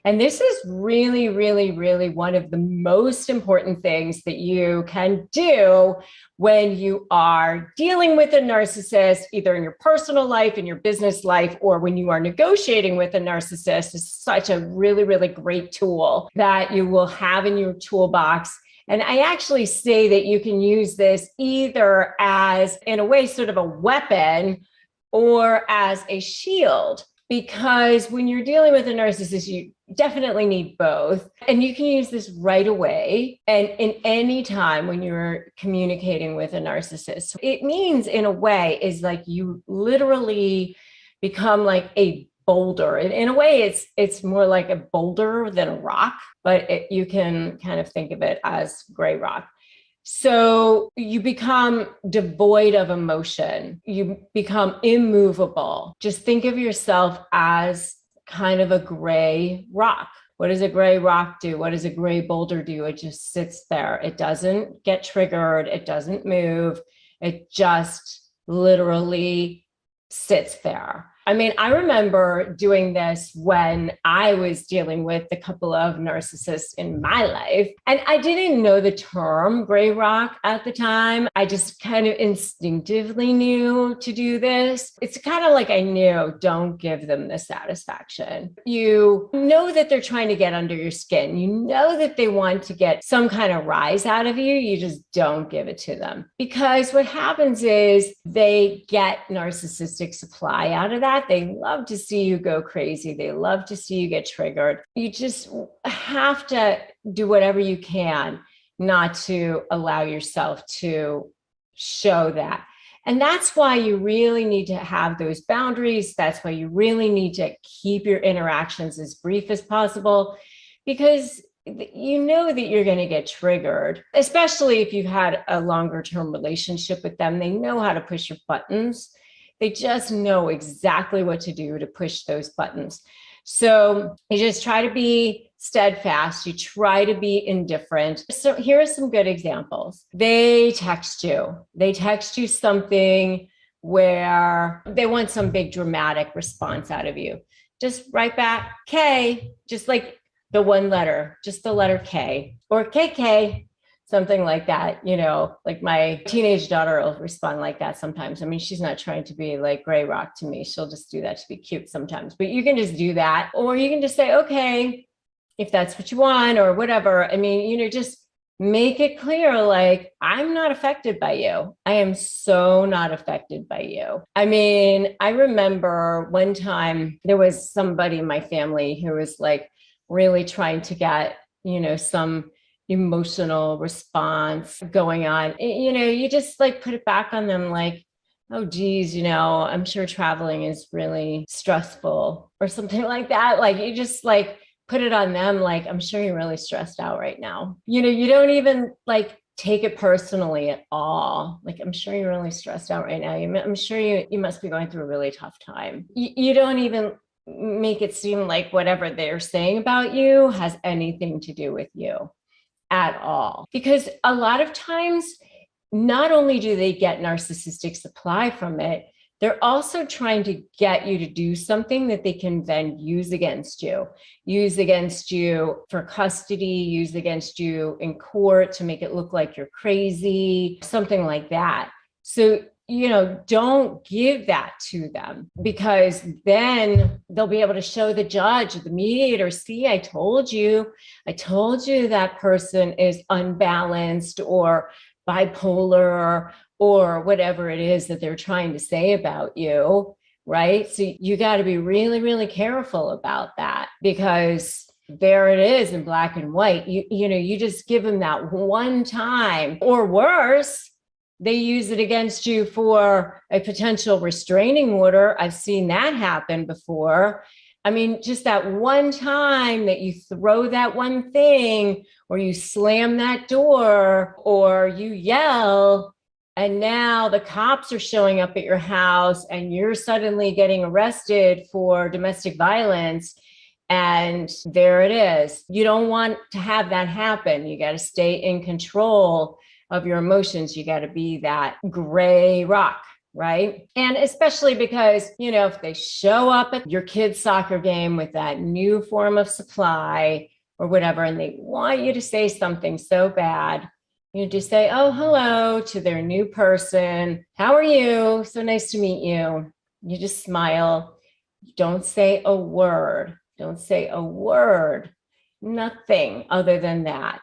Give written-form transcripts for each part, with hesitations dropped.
And this is really, really, really one of the most important things that you can do when you are dealing with a narcissist, either in your personal life, in your business life, or when you are negotiating with a narcissist. Is such a really, really great tool that you will have in your toolbox. And I actually say that you can use this either as, in a way, sort of a weapon or as a shield. Because when you're dealing with a narcissist, you definitely need both. And you can use this right away and in any time when you're communicating with a narcissist. It means, in a way, is like you literally become like a boulder. In a way, it's more like a boulder than a rock, but you can kind of think of it as gray rock. So you become devoid of emotion. You become immovable. Just think of yourself as kind of a gray rock. What does a gray rock do? What does a gray boulder do? It just sits there. It doesn't get triggered. It doesn't move. It just literally sits there. I mean, I remember doing this when I was dealing with a couple of narcissists in my life, and I didn't know the term gray rock at the time. I just kind of instinctively knew to do this. It's kind of like I knew, don't give them the satisfaction. You know that they're trying to get under your skin. You know that they want to get some kind of rise out of you. You just don't give it to them, because what happens is they get narcissistic supply out of that. They love to see you go crazy. They love to see you get triggered. You just have to do whatever you can not to allow yourself to show that. And that's why you really need to have those boundaries. That's why you really need to keep your interactions as brief as possible, because you know that you're going to get triggered, especially if you've had a longer term relationship with them. They know how to push your buttons. They just know exactly what to do to push those buttons. So you just try to be steadfast. You try to be indifferent. So here are some good examples. They text you. They text you something where they want some big dramatic response out of you. Just write back K, just like the one letter, just the letter K or KK. Something like that, like my teenage daughter will respond like that sometimes. I mean, she's not trying to be like gray rock to me. She'll just do that to be cute sometimes, but you can just do that. Or you can just say, okay, if that's what you want or whatever. I mean, just make it clear, like, I'm not affected by you. I am so not affected by you. I mean, I remember one time there was somebody in my family who was like really trying to get, some emotional response going on. You just like put it back on them like, oh geez, I'm sure traveling is really stressful or something like that. Like you just like put it on them like, I'm sure you're really stressed out right now. You don't even like take it personally at all. Like, I'm sure you're really stressed out right now. I'm sure you must be going through a really tough time. You don't even make it seem like whatever they're saying about you has anything to do with you at all. Because a lot of times, not only do they get narcissistic supply from it, they're also trying to get you to do something that they can then use against you for custody, use against you in court to make it look like you're crazy, something like that. So don't give that to them, because then they'll be able to show the judge or the mediator, see, I told you that person is unbalanced or bipolar or whatever it is that they're trying to say about you, right? So you got to be really, really careful about that, because there it is in black and white. You just give them that one time, or worse, they use it against you for a potential restraining order. I've seen that happen before. I mean, just that one time that you throw that one thing, or you slam that door, or you yell, and now the cops are showing up at your house and you're suddenly getting arrested for domestic violence. And there it is. You don't want to have that happen. You got to stay in control of your emotions. You got to be that gray rock. right? And especially because, if they show up at your kid's soccer game with that new form of supply or whatever, and they want you to say something so bad, you just say, oh, hello to their new person. How are you? So nice to meet you. You just smile. Don't say a word. Don't say a word. Nothing other than that,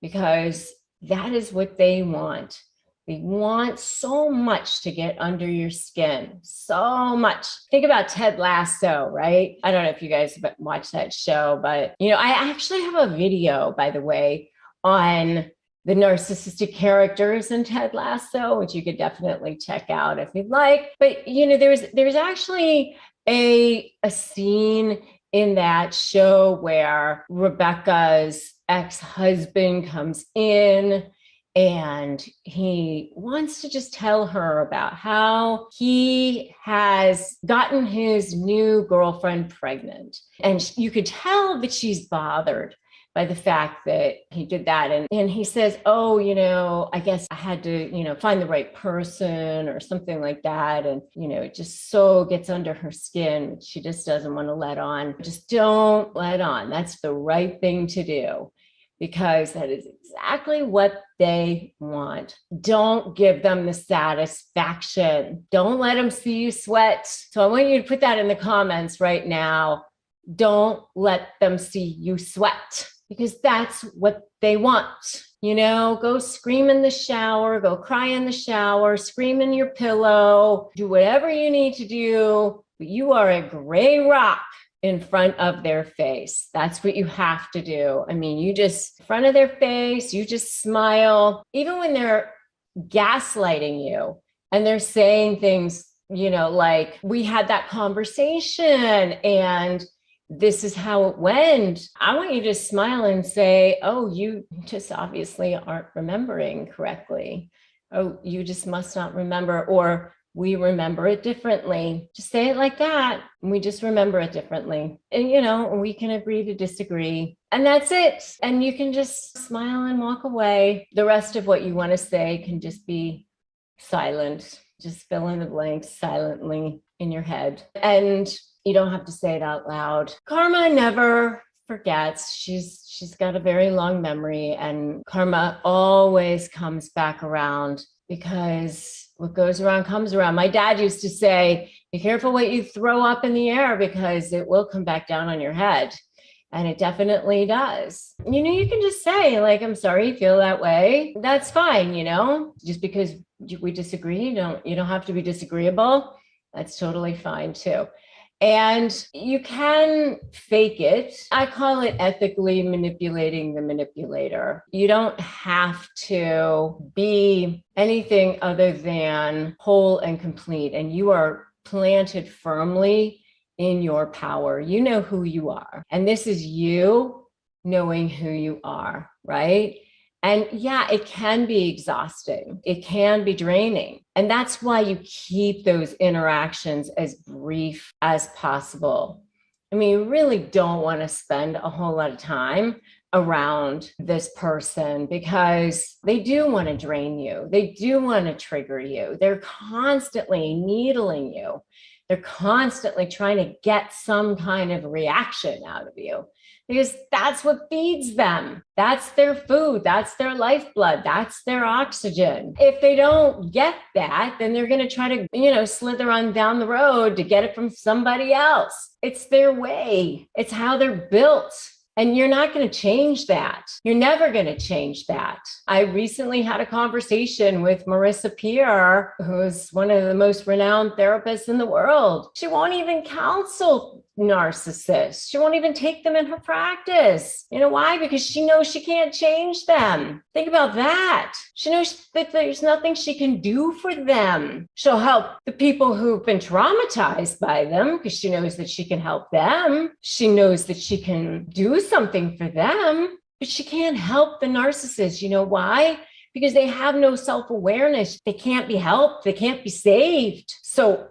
because that is what they want. They want so much to get under your skin, so much. Think about Ted Lasso, right? I don't know if you guys have watched that show, but I actually have a video, by the way, on the narcissistic characters in Ted Lasso, which you could definitely check out if you'd like. But there's actually a scene in that show where Rebecca's ex-husband comes in and he wants to just tell her about how he has gotten his new girlfriend pregnant. And you could tell that she's bothered by the fact that he did that. And he says, oh, I guess I had to, find the right person or something like that. And, it just so gets under her skin. She just doesn't want to let on. Just don't let on. That's the right thing to do, because that is exactly what they want. Don't give them the satisfaction. Don't let them see you sweat. So I want you to put that in the comments right now. Don't let them see you sweat, because that's what they want. Go scream in the shower, go cry in the shower, scream in your pillow, do whatever you need to do, but you are a gray rock in front of their face. That's what you have to do. You just, in front of their face, you just smile. Even when they're gaslighting you and they're saying things, like, we had that conversation and this is how it went. I want you to smile and say, oh, you just obviously aren't remembering correctly. Oh, you just must not remember, or we remember it differently. Just say it like that. We just remember it differently. And, we can agree to disagree. And that's it. And you can just smile and walk away. The rest of what you want to say can just be silent. Just fill in the blanks silently in your head. And you don't have to say it out loud. Karma never forgets. She's got a very long memory, and karma always comes back around, because what goes around comes around. My dad used to say, be careful what you throw up in the air, because it will come back down on your head. And it definitely does. You can just say, like, I'm sorry you feel that way. That's fine, just because we disagree, you don't have to be disagreeable. That's totally fine too. And you can fake it. I call it ethically manipulating the manipulator. You don't have to be anything other than whole and complete. And you are planted firmly in your power. You know who you are. And this is you knowing who you are, right? And yeah, it can be exhausting. It can be draining. And that's why you keep those interactions as brief as possible. You really don't want to spend a whole lot of time around this person, because they do want to drain you. They do want to trigger you. They're constantly needling you. They're constantly trying to get some kind of reaction out of you, because that's what feeds them. That's their food. That's their lifeblood. That's their oxygen. If they don't get that, then they're going to try to, slither on down the road to get it from somebody else. It's their way. It's how they're built. And you're not going to change that. You're never going to change that. I recently had a conversation with Marissa Peer, who's one of the most renowned therapists in the world. She won't even counsel narcissists. She won't even take them in her practice. You know why? Because she knows she can't change them. Think about that. She knows that there's nothing she can do for them. She'll help the people who've been traumatized by them, because she knows that she can help them. She knows that she can do something for them, but she can't help the narcissist. You know why? Because they have no self-awareness. They can't be helped. They can't be saved. So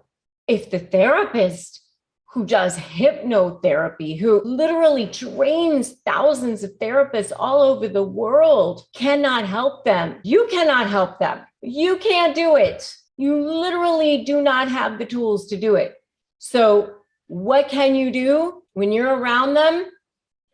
if the therapist who does hypnotherapy, who literally trains thousands of therapists all over the world, cannot help them, you cannot help them. You can't do it. You literally do not have the tools to do it. So what can you do when you're around them?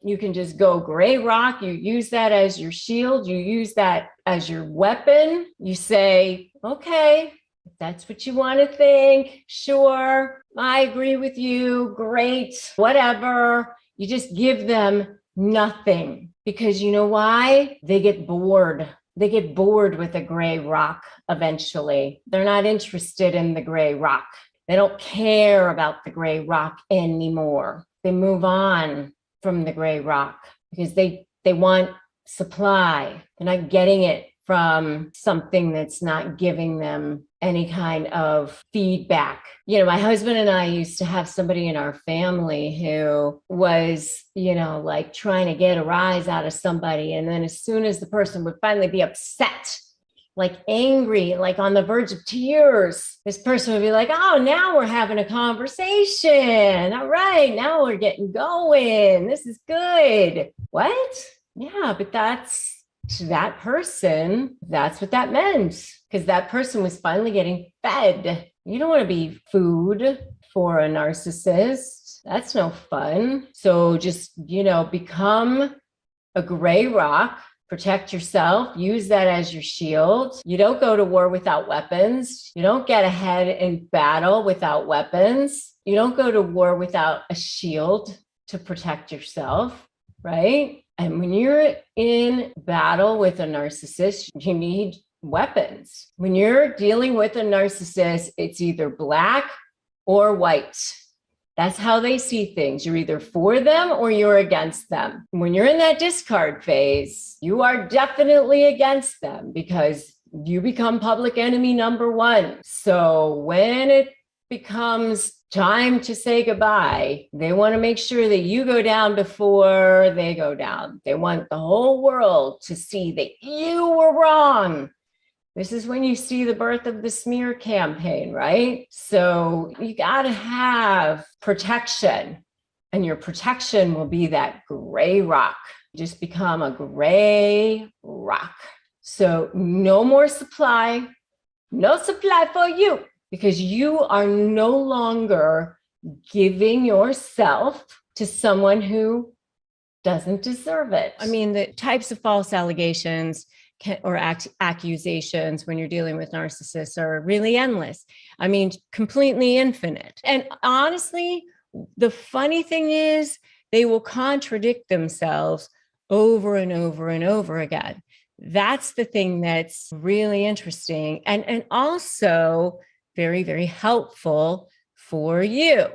You can just go gray rock. You use that as your shield. You use that as your weapon. You say, okay, if that's what you want to think, sure, I agree with you. Great, whatever. You just give them nothing, because you know why? They get bored. They get bored with a gray rock eventually. They're not interested in the gray rock. They don't care about the gray rock anymore. They move on from the gray rock because they want supply. They're not getting it from something that's not giving them any kind of feedback. You know, my husband and I used to have somebody in our family who was, you know, like trying to get a rise out of somebody. And then as soon as the person would finally be upset, like angry, like on the verge of tears, this person would be like, oh, now we're having a conversation. All right, now we're getting going. This is good. What? Yeah, but that's, to that person, that's what that meant, because that person was finally getting fed. You don't want to be food for a narcissist. That's no fun. So just, you know, become a gray rock, protect yourself, use that as your shield. You don't go to war without weapons. You don't get ahead in battle without weapons. You don't go to war without a shield to protect yourself, right? And when you're in battle with a narcissist, you need weapons. When you're dealing with a narcissist, it's either black or white. That's how they see things. You're either for them or you're against them. When you're in that discard phase, you are definitely against them because you become public enemy number one. So when it becomes time to say goodbye, they want to make sure that you go down before they go down. They want the whole world to see that you were wrong. This is when you see the birth of the smear campaign, right? So you got to have protection, and your protection will be that gray rock. Just become a gray rock. So no more supply, no supply for you, because you are no longer giving yourself to someone who doesn't deserve it. I mean, the types of false allegations or accusations when you're dealing with narcissists are really endless. I mean, completely infinite. And honestly, the funny thing is they will contradict themselves over and over and over again. That's the thing that's really interesting and also very, very helpful for you,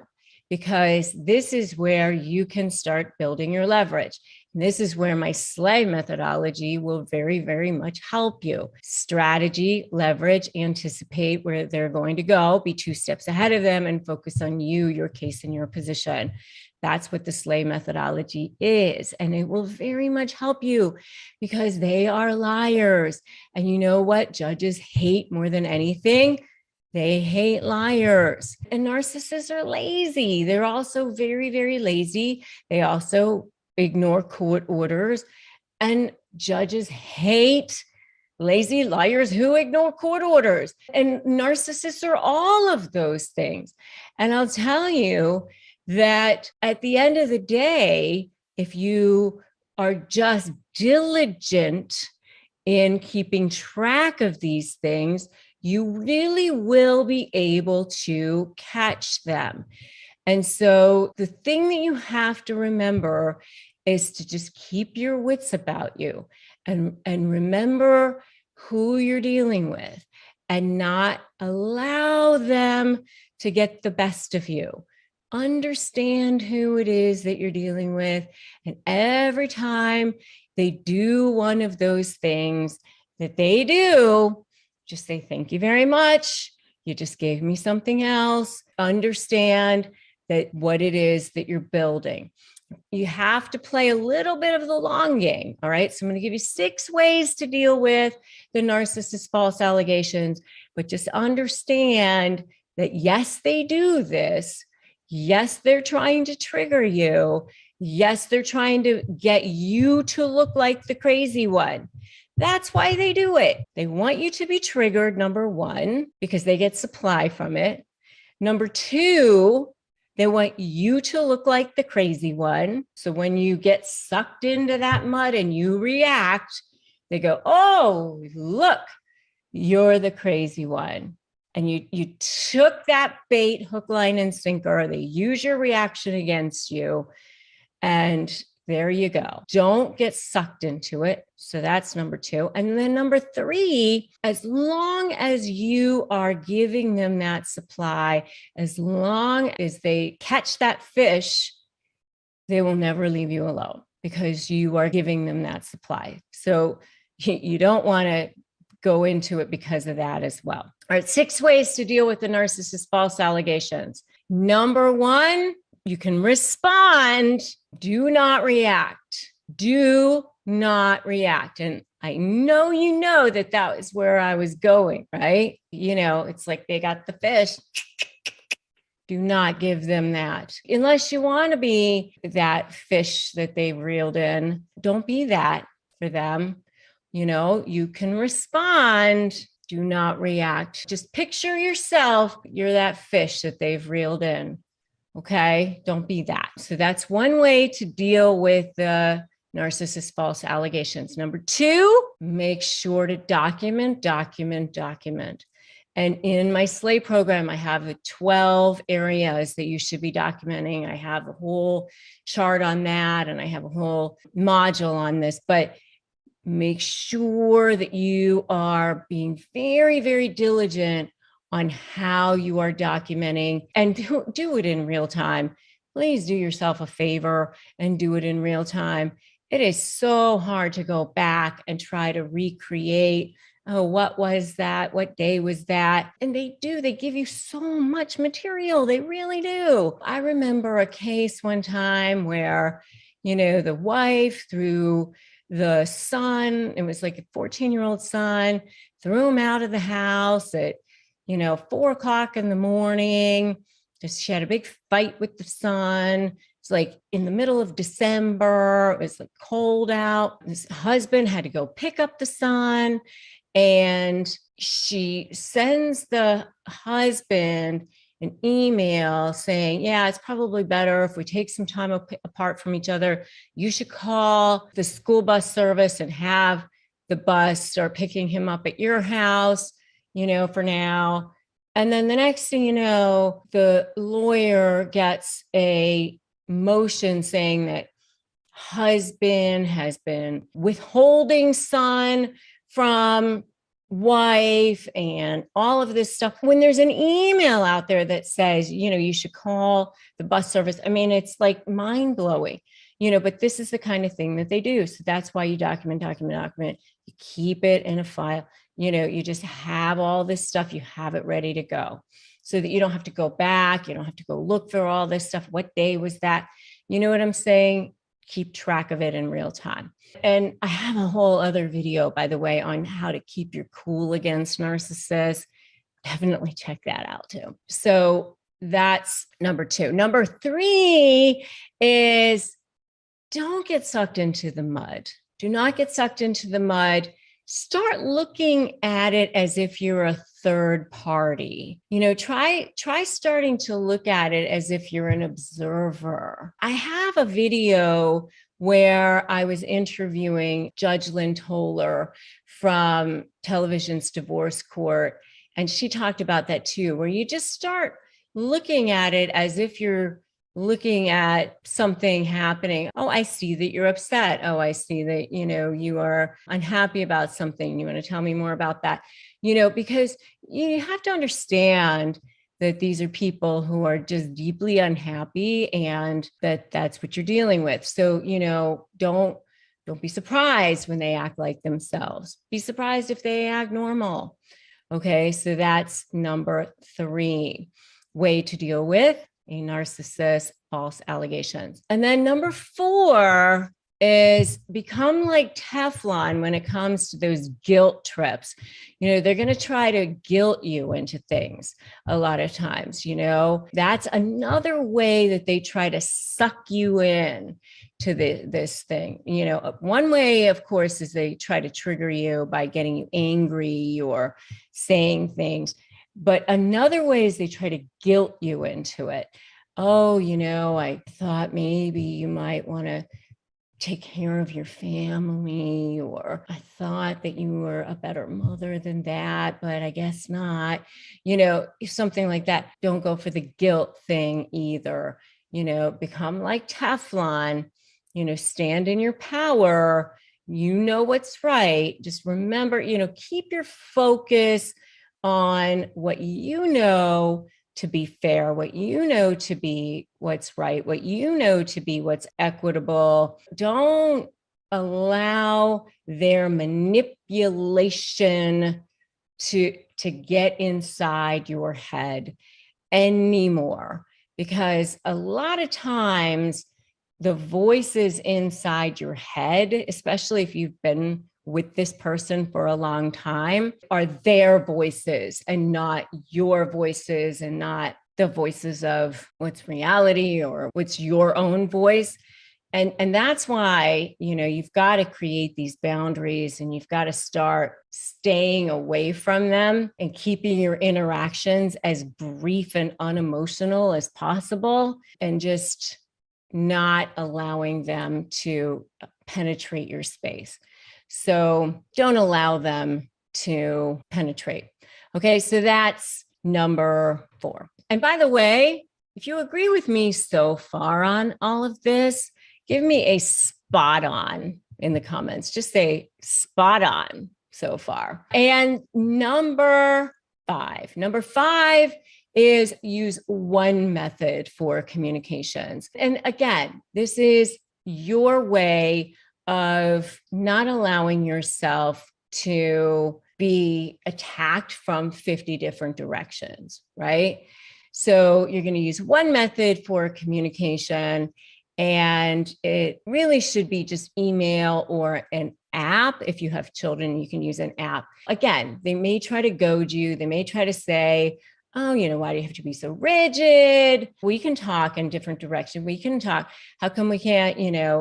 because this is where you can start building your leverage. This is where my SLAY methodology will very, very much help you. Strategy, leverage, anticipate where they're going to go, be 2 steps ahead of them, and focus on you, your case, and your position. That's what the SLAY methodology is. And it will very much help you because they are liars. And you know what judges hate more than anything? They hate liars. And narcissists are lazy. They're also very, very lazy. They also ignore court orders. And judges hate lazy liars who ignore court orders. And narcissists are all of those things. And I'll tell you that at the end of the day, if you are just diligent in keeping track of these things, you really will be able to catch them. And so the thing that you have to remember is to just keep your wits about you and remember who you're dealing with and not allow them to get the best of you. Understand who it is that you're dealing with. And every time they do one of those things that they do, just say, thank you very much. You just gave me something else. Understand that what it is that you're building. You have to play a little bit of the long game. All right. So I'm going to give you 6 ways to deal with the narcissist false allegations, but just understand that yes, they do this. Yes, they're trying to trigger you. Yes, they're trying to get you to look like the crazy one. That's why they do it. They want you to be triggered, number one, because they get supply from it. Number two, they want you to look like the crazy one. So when you get sucked into that mud and you react, they go, oh, look, you're the crazy one. And you took that bait, hook, line, and sinker. They use your reaction against you. And there you go. Don't get sucked into it. So that's number two. And then number three, as long as you are giving them that supply, as long as they catch that fish, they will never leave you alone because you are giving them that supply. So you don't want to go into it because of that as well. All right, 6 ways to deal with the narcissist's false allegations. Number one, you can respond. Do not react. Do not react. And I know that that was where I was going, right? It's like they got the fish. Do not give them that. Unless you want to be that fish that they reeled in, don't be that for them. You can respond. Do not react. Just picture yourself. You're that fish that they've reeled in. Okay, don't be that. So that's one way to deal with the narcissist false allegations. Number two, make sure to document. And in my Slay program, I have 12 areas that you should be documenting. I have a whole chart on that, and I have a whole module on this, but make sure that you are being very, very diligent on how you are documenting, and do it in real time. Please do yourself a favor and do it in real time. It is so hard to go back and try to recreate, oh, what was that? What day was that? And they give you so much material. They really do. I remember a case one time where, the wife threw the son, it was like a 14-year-old son, threw him out of the house at 4:00 in the morning. She had a big fight with the son. It's like in the middle of December. It was like cold out. His husband had to go pick up the son. And she sends the husband an email saying, yeah, it's probably better if we take some time apart from each other. You should call the school bus service and have the bus start picking him up at your house, for now. And then the next thing you know, the lawyer gets a motion saying that husband has been withholding son from wife and all of this stuff, when there's an email out there that says, you should call the bus service. I mean, it's like mind blowing, but this is the kind of thing that they do. So that's why you document. You keep it in a file. You just have all this stuff. You have it ready to go so that you don't have to go back. You don't have to go look for all this stuff. What day was that? You know what I'm saying? Keep track of it in real time. And I have a whole other video, by the way, on how to keep your cool against narcissists. Definitely check that out too. So that's number two. Number three is don't get sucked into the mud. Do not get sucked into the mud. Start looking at it as if you're a third party. Try starting to look at it as if you're an observer. I have a video where I was interviewing Judge Lynn Toller from television's divorce court. And she talked about that too, where you just start looking at it as if you're looking at something happening. Oh, I see that you're upset. Oh, I see that, you are unhappy about something. You want to tell me more about that? Because you have to understand that these are people who are just deeply unhappy and that's what you're dealing with. So, don't be surprised when they act like themselves. Be surprised if they act normal. Okay, so that's number three way to deal with a narcissist false allegations. And then number four is become like Teflon when it comes to those guilt trips. They're going to try to guilt you into things a lot of times. That's another way that they try to suck you in to this thing. One way, of course, is they try to trigger you by getting you angry or saying things. But another way is they try to guilt you into it. Oh, I thought maybe you might want to take care of your family, or I thought that you were a better mother than that, but I guess not. Something like that. Don't go for the guilt thing either. Become like Teflon, stand in your power. What's right. Just remember, keep your focus on what to be fair, what to be what's right, what to be what's equitable. Don't allow their manipulation to get inside your head anymore, because a lot of times the voices inside your head, especially if you've been with this person for a long time, are their voices and not your voices, and not the voices of what's reality or what's your own voice. And that's why, you've got to create these boundaries, and you've got to start staying away from them and keeping your interactions as brief and unemotional as possible, and just not allowing them to penetrate your space. So don't allow them to penetrate. Okay, so that's number 4. And by the way, if you agree with me so far on all of this, give me a spot on in the comments. Just say spot on so far. And number 5 is use one method for communications. And again, this is your way of not allowing yourself to be attacked from 50 different directions, right? So you're going to use one method for communication, and it really should be just email or an app. If you have children, you can use an app. Again, they may try to goad you. They may try to say, oh, why do you have to be so rigid? We can talk in different directions. We can talk. How come we can't,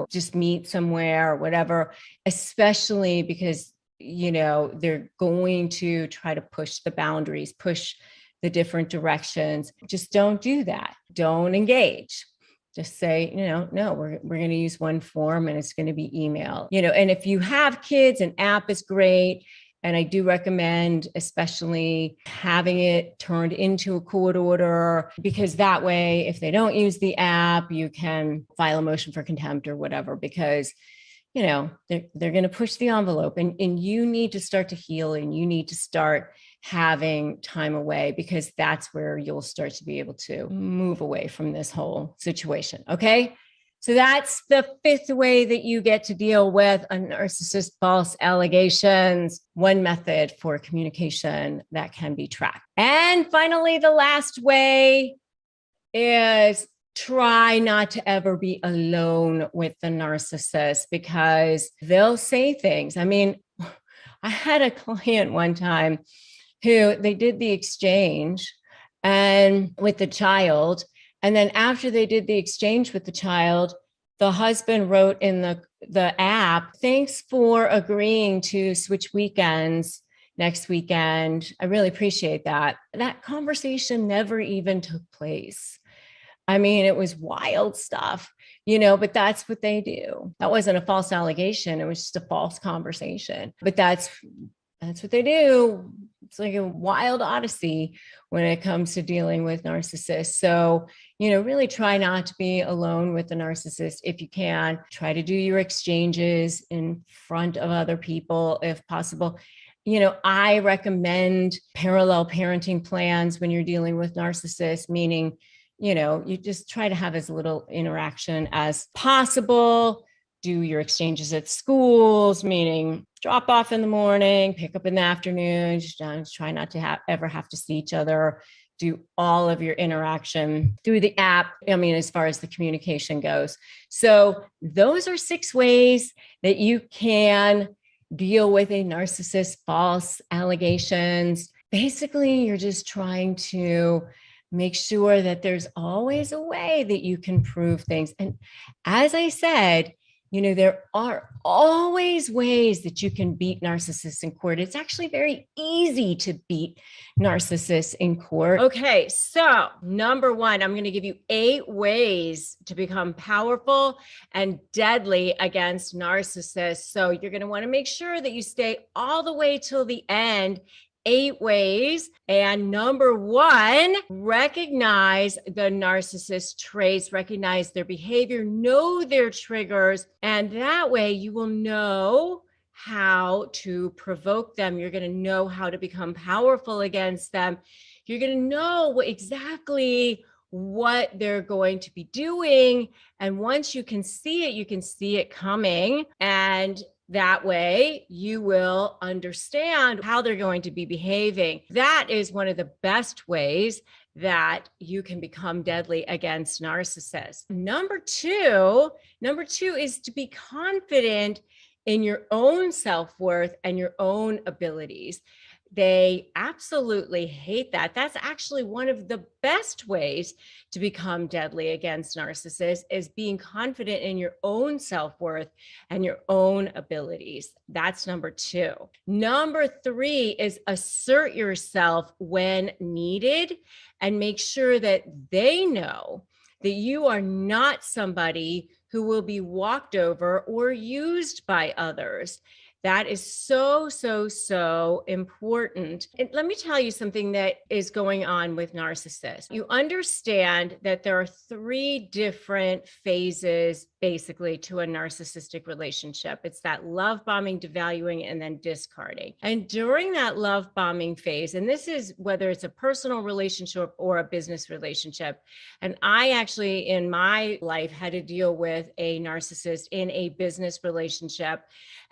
just meet somewhere or whatever, especially because, they're going to try to push the boundaries, push the different directions. Just don't do that. Don't engage. Just say, no, we're going to use one form, and it's going to be email. And if you have kids, an app is great. And I do recommend especially having it turned into a court order, because that way, if they don't use the app, you can file a motion for contempt or whatever, because, they're going to push the envelope, and you need to start to heal, and you need to start having time away, because that's where you'll start to be able to move away from this whole situation. Okay. So that's the 5th way that you get to deal with a narcissist false allegations. One method for communication that can be tracked. And finally, the last way is try not to ever be alone with the narcissist, because they'll say things. I mean, I had a client one time who they did the exchange and with the child. And then after they did the exchange with the child, the husband wrote in the app, "Thanks for agreeing to switch weekends next weekend. I really appreciate that." That conversation never even took place. I mean, it was wild stuff, but that's what they do. That wasn't a false allegation. It was just a false conversation. But that's what they do. It's like a wild odyssey when it comes to dealing with narcissists. So, really try not to be alone with the narcissist if you can. Try to do your exchanges in front of other people if possible. I recommend parallel parenting plans when you're dealing with narcissists, meaning, you just try to have as little interaction as possible. Do your exchanges at schools, meaning drop off in the morning, pick up in the afternoon. Just try not to ever have to see each other do all of your interaction through the app. I mean, as far as the communication goes. So those are 6 ways that you can deal with a narcissist, false allegations. Basically, you're just trying to make sure that there's always a way that you can prove things. And as I said, there are always ways that you can beat narcissists in court. It's actually very easy to beat narcissists in court. Okay, so number 1, I'm going to give you 8 ways to become powerful and deadly against narcissists. So you're going to want to make sure that you stay all the way till the end. 8 ways. And number 1, recognize the narcissist traits, recognize their behavior, know their triggers, and that way you will know how to provoke them. You're going to know how to become powerful against them. You're going to know exactly what they're going to be doing. And once you can see it coming, and that way you will understand how they're going to be behaving. That is one of the best ways that you can become deadly against narcissists. Number two is to be confident in your own self-worth and your own abilities. They absolutely hate that. That's actually one of the best ways to become deadly against narcissists, is being confident in your own self-worth and your own abilities. That's number 2. Number 3 is assert yourself when needed and make sure that they know that you are not somebody who will be walked over or used by others. That is so, so, so important. And let me tell you something that is going on with narcissists. You understand that there are 3 different phases, basically, to a narcissistic relationship. It's that love bombing, devaluing, and then discarding. And during that love bombing phase, and this is whether it's a personal relationship or a business relationship. And I actually, in my life, had to deal with a narcissist in a business relationship.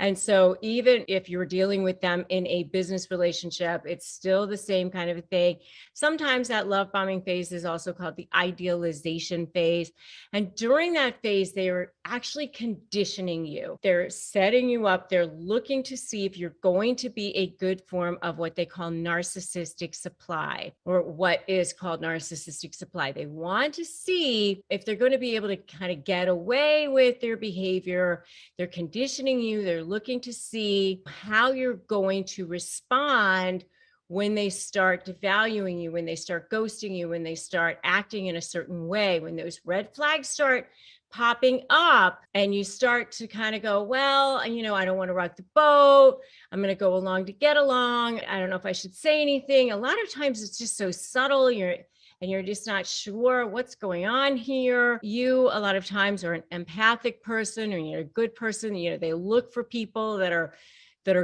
And so even if you're dealing with them in a business relationship, it's still the same kind of a thing. Sometimes that love bombing phase is also called the idealization phase. And during that phase, they are actually conditioning you. They're setting you up. They're looking to see if you're going to be a good form of what they call narcissistic supply, or what is called narcissistic supply. They want to see if they're going to be able to kind of get away with their behavior. They're conditioning you. They're looking to see how you're going to respond when they start devaluing you, when they start ghosting you, when they start acting in a certain way, when those red flags start popping up and you start to kind of go, well, I don't want to rock the boat. I'm going to go along to get along. I don't know if I should say anything. A lot of times it's just so subtle. And you're just not sure what's going on here. You, a lot of times, are an empathic person, or you're a good person. They look for people that are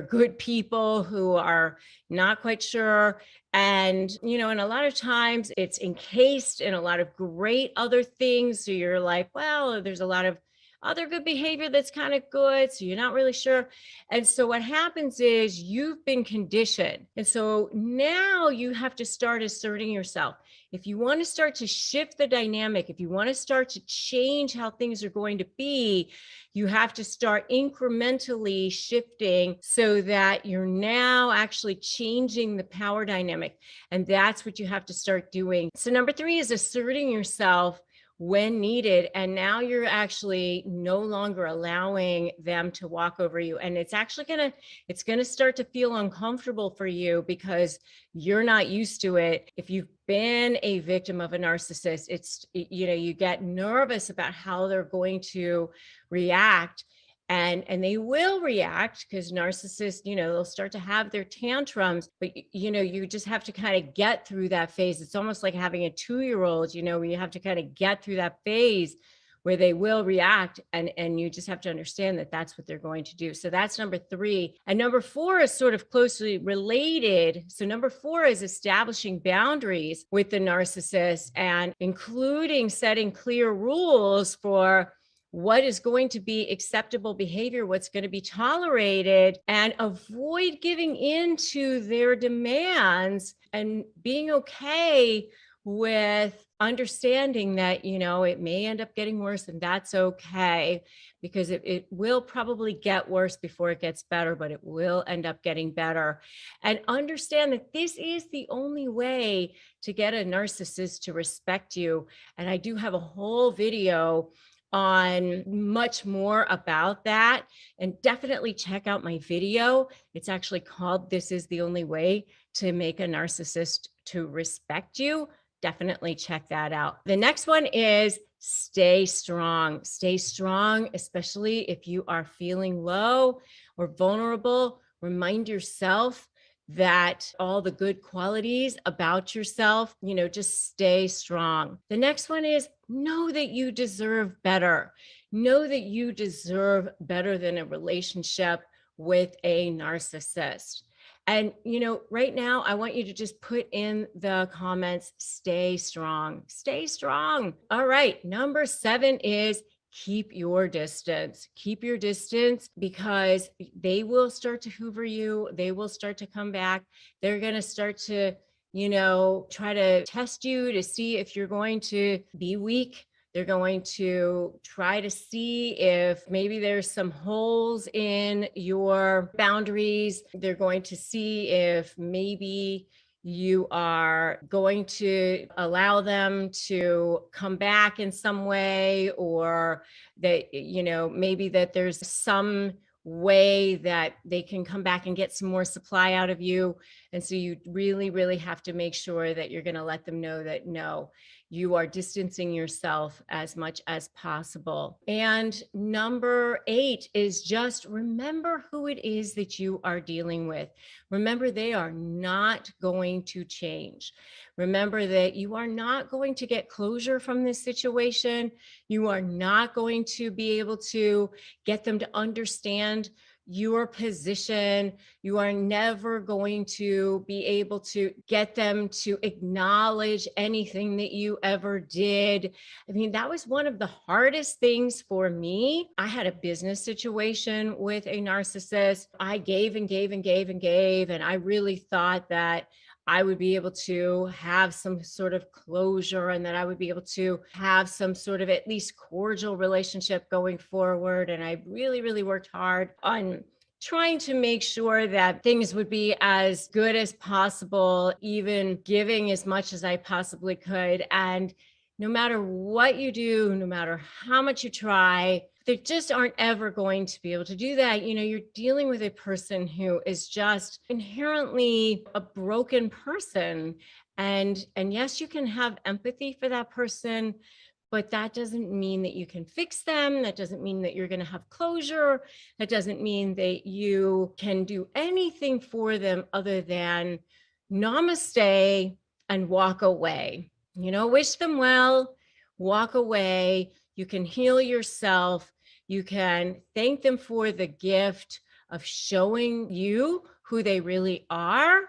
good people who are not quite sure. And a lot of times it's encased in a lot of great other things. So you're like, well, there's a lot of other good behavior that's kind of good. So you're not really sure. And so what happens is you've been conditioned. And so now you have to start asserting yourself. If you want to start to shift the dynamic, if you want to start to change how things are going to be, you have to start incrementally shifting so that you're now actually changing the power dynamic. And that's what you have to start doing. So number 3 is asserting yourself when needed. And now you're actually no longer allowing them to walk over you. And it's actually it's going to start to feel uncomfortable for you because you're not used to it. If you've been a victim of a narcissist, you get nervous about how they're going to react. And they will react because narcissists, they'll start to have their tantrums, but you just have to kind of get through that phase. It's almost like having a 2-year-old, where you have to kind of get through that phase where they will react. And you just have to understand that that's what they're going to do. So that's number 3. And number 4 is sort of closely related. So number 4 is establishing boundaries with the narcissist and including setting clear rules for what is going to be acceptable behavior, what's going to be tolerated, and avoid giving in to their demands and being okay with understanding that, it may end up getting worse, and that's okay, because it will probably get worse before it gets better, but it will end up getting better. And understand that this is the only way to get a narcissist to respect you. And I do have a whole video on much more about that. And definitely check out my video. It's actually called "This is the Only Way to Make a Narcissist to Respect You." Definitely check that out. The next one is stay strong. Stay strong, especially if you are feeling low or vulnerable. Remind yourself that all the good qualities about yourself, just stay strong. The next one is know that you deserve better. Know that you deserve better than a relationship with a narcissist. And, right now, I want you to just put in the comments, stay strong, stay strong. All right. Number 7 is keep your distance. Keep your distance, because they will start to hoover you. They will start to come back. They're going to start to, try to test you to see if you're going to be weak. They're going to try to see if maybe there's some holes in your boundaries. They're going to see if maybe you are going to allow them to come back in some way, or that, maybe that there's some way that they can come back and get some more supply out of you. And so you really, really have to make sure that you're going to let them know that no, you are distancing yourself as much as possible. And number 8 is just remember who it is that you are dealing with. Remember, they are not going to change. Remember that you are not going to get closure from this situation. You are not going to be able to get them to understand your position. You are never going to be able to get them to acknowledge anything that you ever did. I mean, that was one of the hardest things for me. I had a business situation with a narcissist. I gave and gave and gave and gave, and I really thought that I would be able to have some sort of closure, and that I would be able to have some sort of at least cordial relationship going forward. And I really, really worked hard on trying to make sure that things would be as good as possible, even giving as much as I possibly could. And no matter what you do, no matter how much you try, they just aren't ever going to be able to do that. You're dealing with a person who is just inherently a broken person. And yes, you can have empathy for that person, but that doesn't mean that you can fix them. That doesn't mean that you're going to have closure. That doesn't mean that you can do anything for them other than namaste and walk away. Wish them well, walk away. You can heal yourself. You can thank them for the gift of showing you who they really are,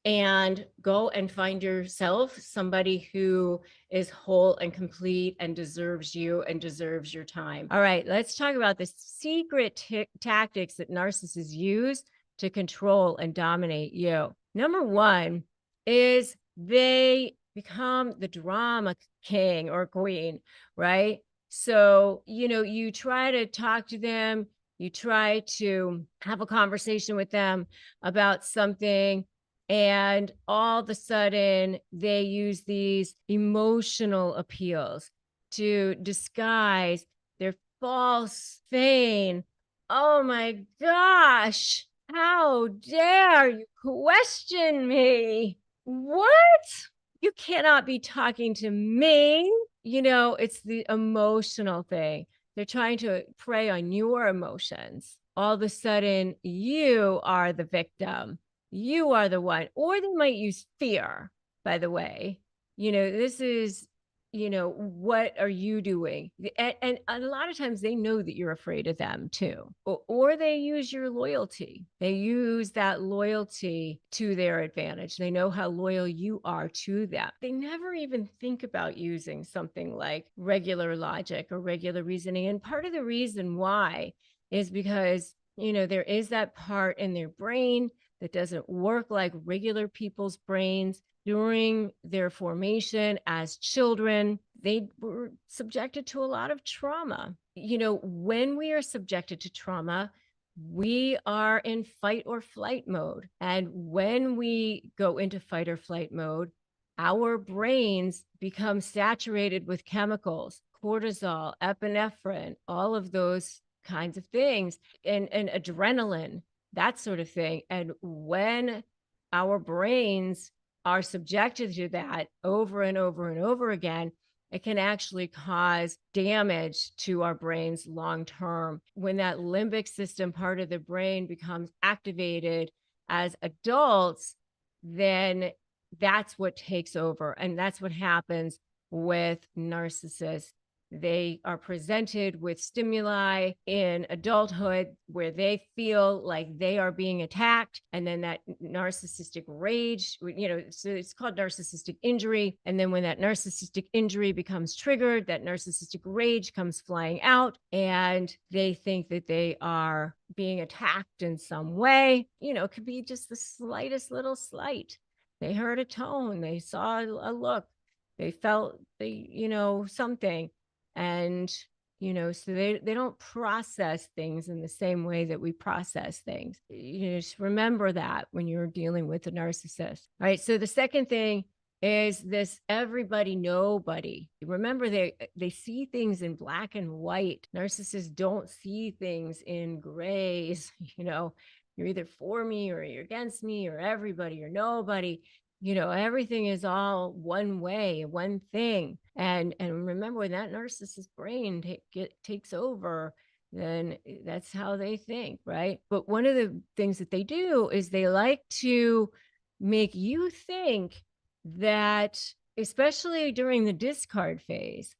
and go and find yourself somebody who is whole and complete and deserves you and deserves your time. All right, let's talk about the secret tactics that narcissists use to control and dominate you. Number 1 is they become the drama king or queen, right? So, you try to talk to them, you try to have a conversation with them about something, and all of a sudden they use these emotional appeals to disguise their false feign. Oh my gosh, how dare you question me? What? You cannot be talking to me. It's the emotional thing. They're trying to prey on your emotions. All of a sudden, you are the victim. You are the one. Or they might use fear, by the way. This is what are you doing? And a lot of times they know that you're afraid of them too, or they use your loyalty. They use that loyalty to their advantage. They know how loyal you are to them. They never even think about using something like regular logic or regular reasoning. And part of the reason why is because, there is that part in their brain that doesn't work like regular people's brains. During their formation as children, they were subjected to a lot of trauma. When we are subjected to trauma, we are in fight or flight mode. And when we go into fight or flight mode, our brains become saturated with chemicals, cortisol, epinephrine, all of those kinds of things, and adrenaline, that sort of thing. And when our brains are subjected to that over and over and over again, it can actually cause damage to our brains long term. When that limbic system part of the brain becomes activated as adults, then that's what takes over. And that's what happens with narcissists. They are presented with stimuli in adulthood where they feel like they are being attacked. And then that narcissistic rage, so it's called narcissistic injury. And then when that narcissistic injury becomes triggered, that narcissistic rage comes flying out, and they think that they are being attacked in some way. It could be just the slightest little slight. They heard a tone, they saw a look, they felt something. And so they don't process things in the same way that we process things. Just remember that when you're dealing with a narcissist. All right, so the second thing is this everybody nobody. Remember, they see things in black and white. Narcissists don't see things in grays. You're either for me or you're against me, or everybody or nobody. Everything is all one way, one thing. And remember, when that narcissist brain takes over, then that's how they think, right? But one of the things that they do is they like to make you think that, especially during the discard phase,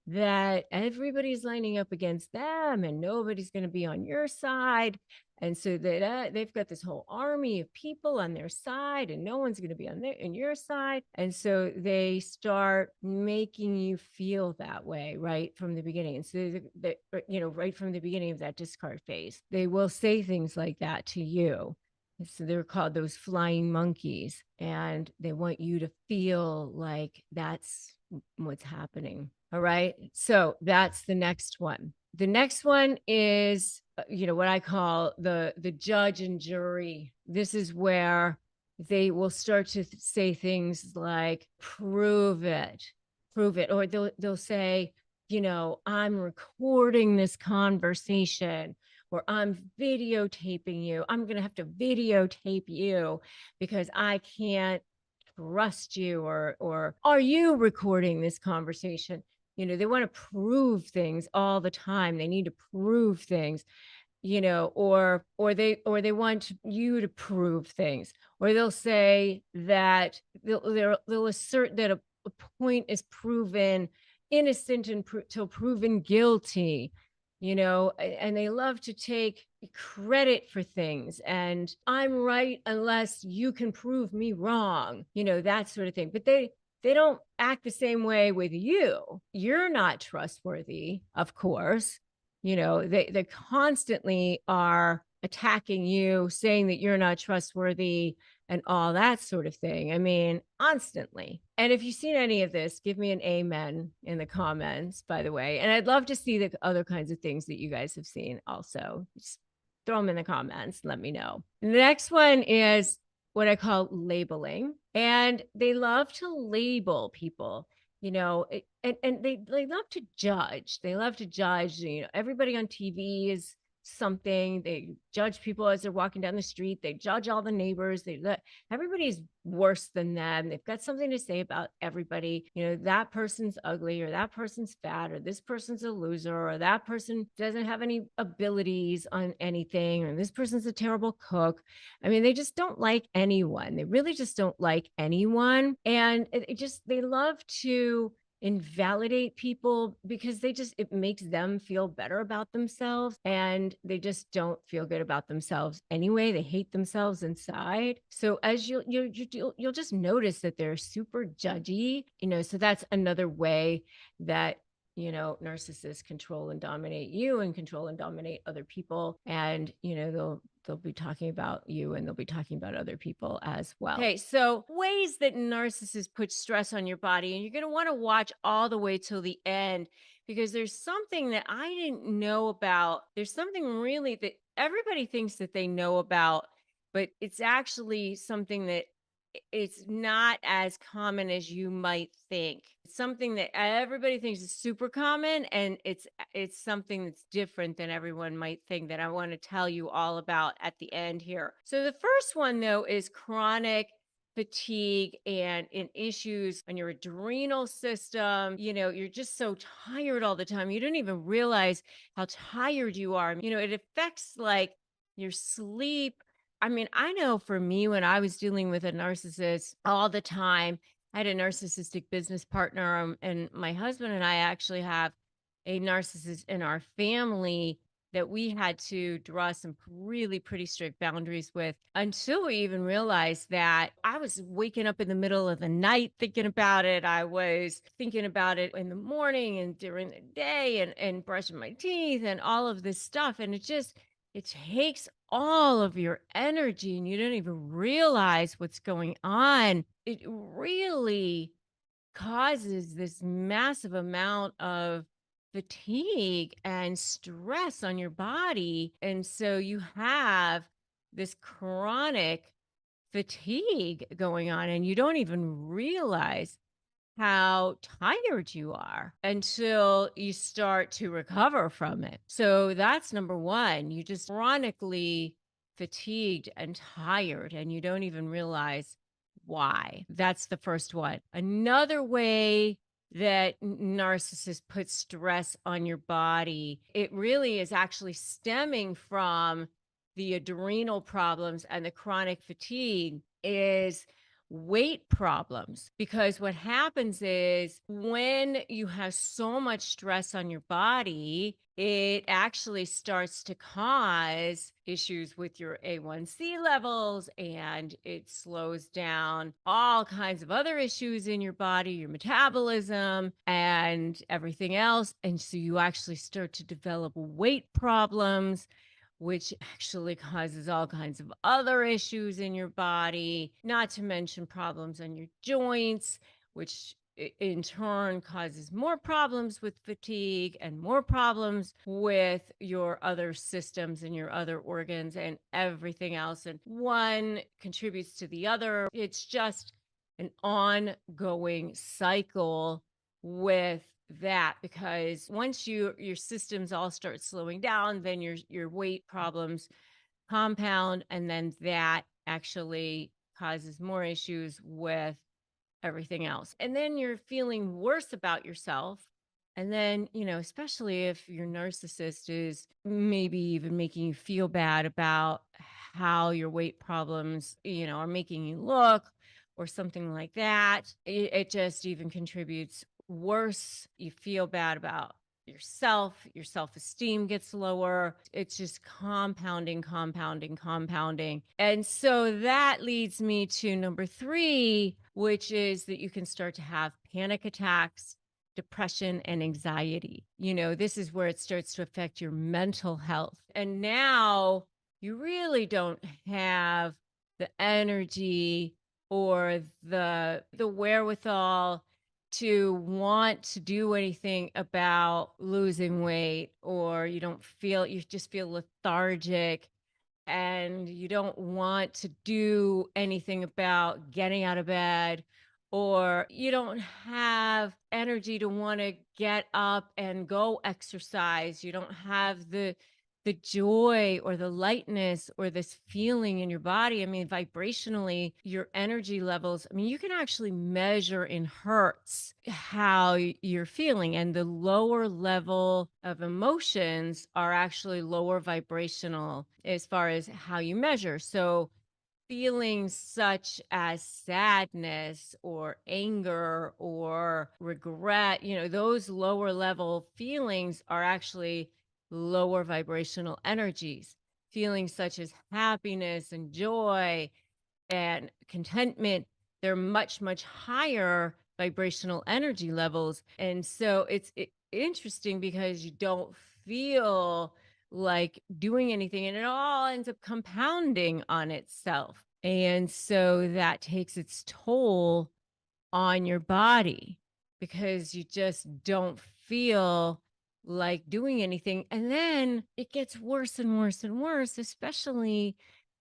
that everybody's lining up against them and nobody's going to be on your side. And so that they've got this whole army of people on their side, and no one's going to be on your side. And so they start making you feel that way right from the beginning. And so right from the beginning of that discard phase, they will say things like that to you. So they're called those flying monkeys, and they want you to feel like that's what's happening. All right. So that's the next one. The next one is, what I call the judge and jury. This is where they will start to say things like, prove it, or they'll say, I'm recording this conversation, or I'm videotaping you. I'm going to have to videotape you because I can't trust you, or are you recording this conversation? They want to prove things all the time. They need to prove things, or they want you to prove things, or they'll say that they'll assert that a point is proven innocent until proven guilty, and they love to take credit for things, and I'm right unless you can prove me wrong, that sort of thing. But they don't act the same way with you. You're not trustworthy, of course. They constantly are attacking you, saying that you're not trustworthy and all that sort of thing. I mean, constantly. And if you've seen any of this, give me an amen in the comments, by the way. And I'd love to see the other kinds of things that you guys have seen also. Just throw them in the comments. Let me know. The next one is what I call labeling. And they love to label people, and they love to judge. They love to judge, everybody on TV is something. They judge people as they're walking down the street. They judge all the neighbors. Everybody's worse than them. They've got something to say about everybody. That person's ugly, or that person's fat, or this person's a loser, or that person doesn't have any abilities on anything, or this person's a terrible cook. I mean, they just don't like anyone. They really just don't like anyone. And they love to invalidate people because it makes them feel better about themselves, and they just don't feel good about themselves anyway. They hate themselves inside. So as you'll just notice that they're super judgy, so that's another way that narcissists control and dominate you and control and dominate other people. And, they'll be talking about you, and they'll be talking about other people as well. Okay, so ways that narcissists put stress on your body, and you're going to want to watch all the way till the end, because there's something that I didn't know about. There's something really that everybody thinks that they know about, but it's actually something that it's not as common as you might think. It's something that everybody thinks is super common, and it's something that's different than everyone might think, that I want to tell you all about at the end here. So the first one, though, is chronic fatigue and in issues on your adrenal system. You're just so tired all the time. You don't even realize how tired you are. It affects like your sleep. I mean, I know for me, when I was dealing with a narcissist all the time, I had a narcissistic business partner, and my husband and I actually have a narcissist in our family that we had to draw some really pretty strict boundaries with, until we even realized that I was waking up in the middle of the night thinking about it. I was thinking about it in the morning and during the day, and brushing my teeth and all of this stuff. And it takes all of your energy, and you don't even realize what's going on. It really causes this massive amount of fatigue and stress on your body. And so you have this chronic fatigue going on, and you don't even realize how tired you are until you start to recover from it. So that's number one. You just chronically fatigued and tired, and you don't even realize why. That's the first one. Another way that narcissists put stress on your body, it really is actually stemming from the adrenal problems and the chronic fatigue, is weight problems. Because what happens is, when you have so much stress on your body, it actually starts to cause issues with your A1C levels, and it slows down all kinds of other issues in your body, your metabolism and everything else. And so you actually start to develop weight problems, which actually causes all kinds of other issues in your body, not to mention problems on your joints, which in turn causes more problems with fatigue and more problems with your other systems and your other organs and everything else. And one contributes to the other. It's just an ongoing cycle with that, because once your systems all start slowing down, then your weight problems compound, and then that actually causes more issues with everything else. And then you're feeling worse about yourself. And then, especially if your narcissist is maybe even making you feel bad about how your weight problems, are making you look, or something like that, it just even contributes worse. You feel bad about yourself, your self-esteem gets lower. It's just compounding, compounding, compounding. And so that leads me to number 3, which is that you can start to have panic attacks, depression, and anxiety. This is where it starts to affect your mental health. And now you really don't have the energy or the wherewithal to want to do anything about losing weight, or you just feel lethargic, and you don't want to do anything about getting out of bed, or you don't have energy to want to get up and go exercise. You don't have the joy or the lightness or this feeling in your body. I mean, vibrationally, your energy levels, I mean, you can actually measure in hertz how you're feeling. And the lower level of emotions are actually lower vibrational as far as how you measure. So feelings such as sadness or anger or regret, those lower level feelings are actually lower vibrational energies. Feelings such as happiness and joy and contentment, they're much, much higher vibrational energy levels. And so interesting because you don't feel like doing anything and it all ends up compounding on itself. And so that takes its toll on your body because you just don't feel like doing anything. And then it gets worse and worse and worse, especially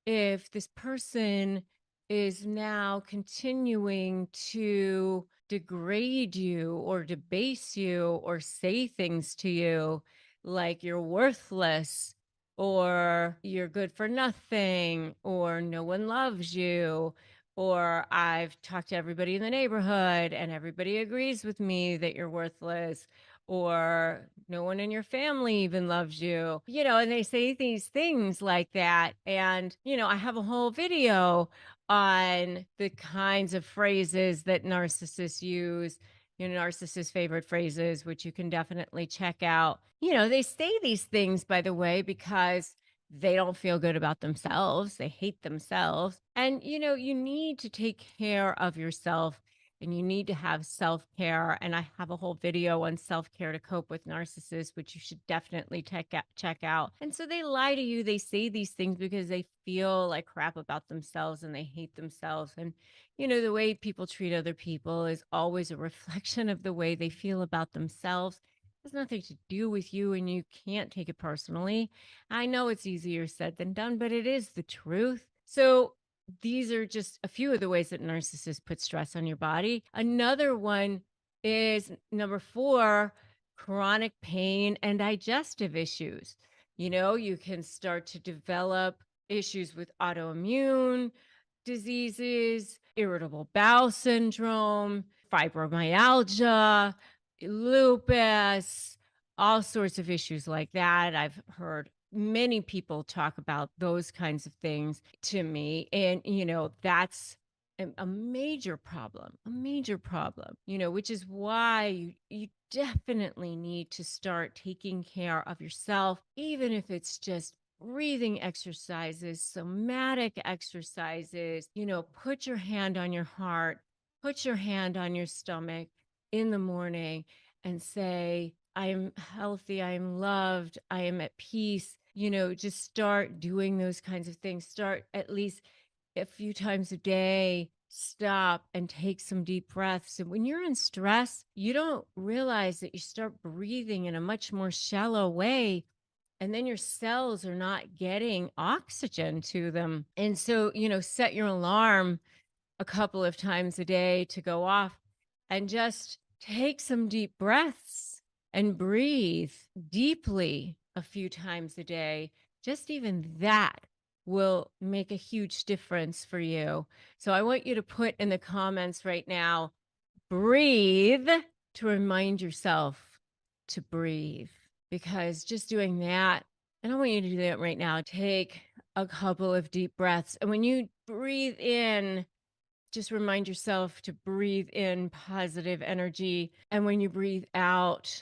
if this person is now continuing to degrade you or debase you or say things to you like you're worthless or you're good for nothing or no one loves you or I've talked to everybody in the neighborhood and everybody agrees with me that you're worthless, or no one in your family even loves you, and they say these things like that. And, I have a whole video on the kinds of phrases that narcissists use, narcissists' favorite phrases, which you can definitely check out. They say these things, by the way, because they don't feel good about themselves. They hate themselves. And, you need to take care of yourself and you need to have self care. And I have a whole video on self care to cope with narcissists, which you should definitely check out. And so they lie to you. They say these things because they feel like crap about themselves and they hate themselves. And, the way people treat other people is always a reflection of the way they feel about themselves. It has nothing to do with you and you can't take it personally. I know it's easier said than done, but it is the truth. So these are just a few of the ways that narcissists put stress on your body. Another one is number 4, chronic pain and digestive issues. You can start to develop issues with autoimmune diseases, irritable bowel syndrome, fibromyalgia, lupus, all sorts of issues like that. I've heard many people talk about those kinds of things to me. And, that's a major problem, which is why you definitely need to start taking care of yourself, even if it's just breathing exercises, somatic exercises, put your hand on your heart, put your hand on your stomach in the morning and say, I am healthy, I am loved, I am at peace. Just start doing those kinds of things. Start at least a few times a day, stop and take some deep breaths. And when you're in stress, you don't realize that you start breathing in a much more shallow way. And then your cells are not getting oxygen to them. And so, set your alarm a couple of times a day to go off and just take some deep breaths and breathe deeply a few times a day. Just even that will make a huge difference for you. So I want you to put in the comments right now, breathe, to remind yourself to breathe, because just doing that, and I want you to do that right now. Take a couple of deep breaths. And when you breathe in, just remind yourself to breathe in positive energy. And when you breathe out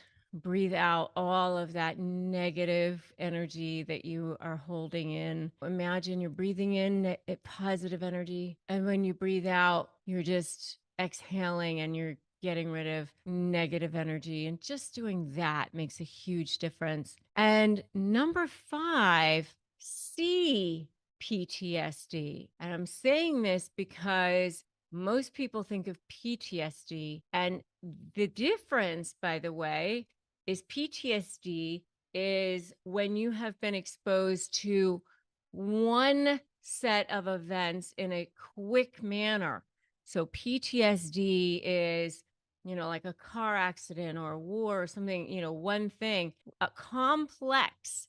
all of that negative energy that you are holding in. Imagine you're breathing in positive energy. And when you breathe out, you're just exhaling and you're getting rid of negative energy. And just doing that makes a huge difference. And number 5, see PTSD. And I'm saying this because most people think of PTSD. And the difference, by the way, is PTSD is when you have been exposed to one set of events in a quick manner. So PTSD is, like a car accident or a war or something, one thing. A complex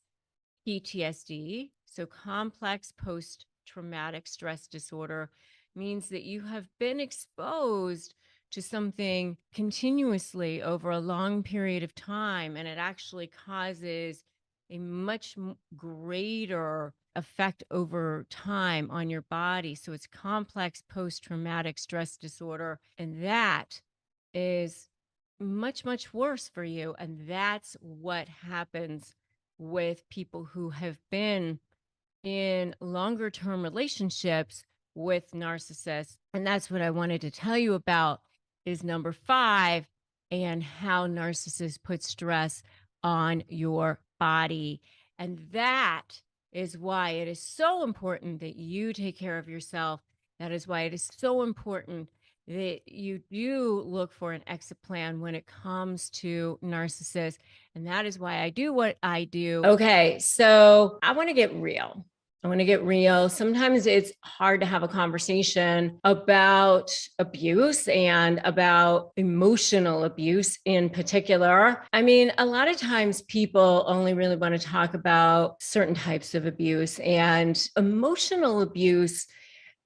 PTSD, so complex post-traumatic stress disorder, means that you have been exposed to something continuously over a long period of time, and it actually causes a much greater effect over time on your body. So it's complex post-traumatic stress disorder. And that is much, much worse for you. And that's what happens with people who have been in longer term relationships with narcissists. And that's what I wanted to tell you about is number 5, and how narcissists put stress on your body. And that is why it is so important that you take care of yourself. That is why it is so important that you do look for an exit plan when it comes to narcissists. And that is why I do what I do. Okay, so I want to get real. I want to get real. Sometimes it's hard to have a conversation about abuse and about emotional abuse in particular. I mean, a lot of times people only really want to talk about certain types of abuse, and emotional abuse,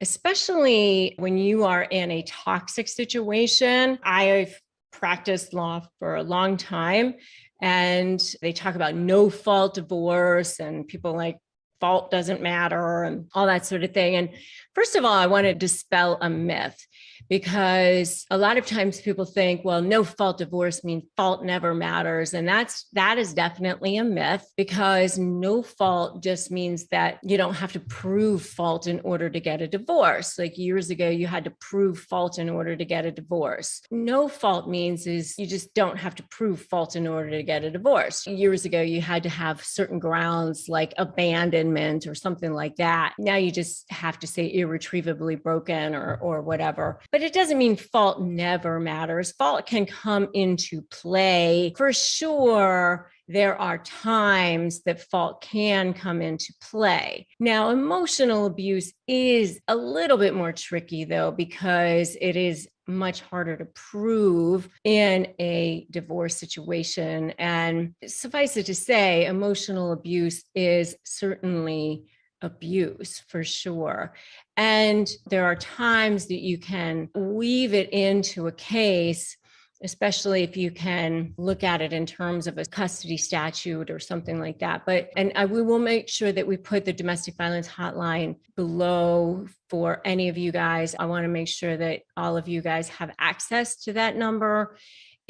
especially when you are in a toxic situation. I've practiced law for a long time, and they talk about no fault divorce, and people like fault doesn't matter and all that sort of thing. And first of all, I want to dispel a myth, because a lot of times people think, well, no fault divorce means fault never matters. And that is definitely a myth, because no fault just means that you don't have to prove fault in order to get a divorce. Like years ago, you had to prove fault in order to get a divorce. No fault means is you just don't have to prove fault in order to get a divorce. Years ago, you had to have certain grounds like abandonment or something like that. Now you just have to say irretrievably broken or whatever. But it doesn't mean fault never matters. Fault can come into play. For sure, there are times that fault can come into play. Now, emotional abuse is a little bit more tricky, though, because it is much harder to prove in a divorce situation. And suffice it to say, emotional abuse is certainly abuse for sure. And there are times that you can weave it into a case, especially if you can look at it in terms of a custody statute or something like that. We will make sure that we put the domestic violence hotline below for any of you guys. I want to make sure that all of you guys have access to that number,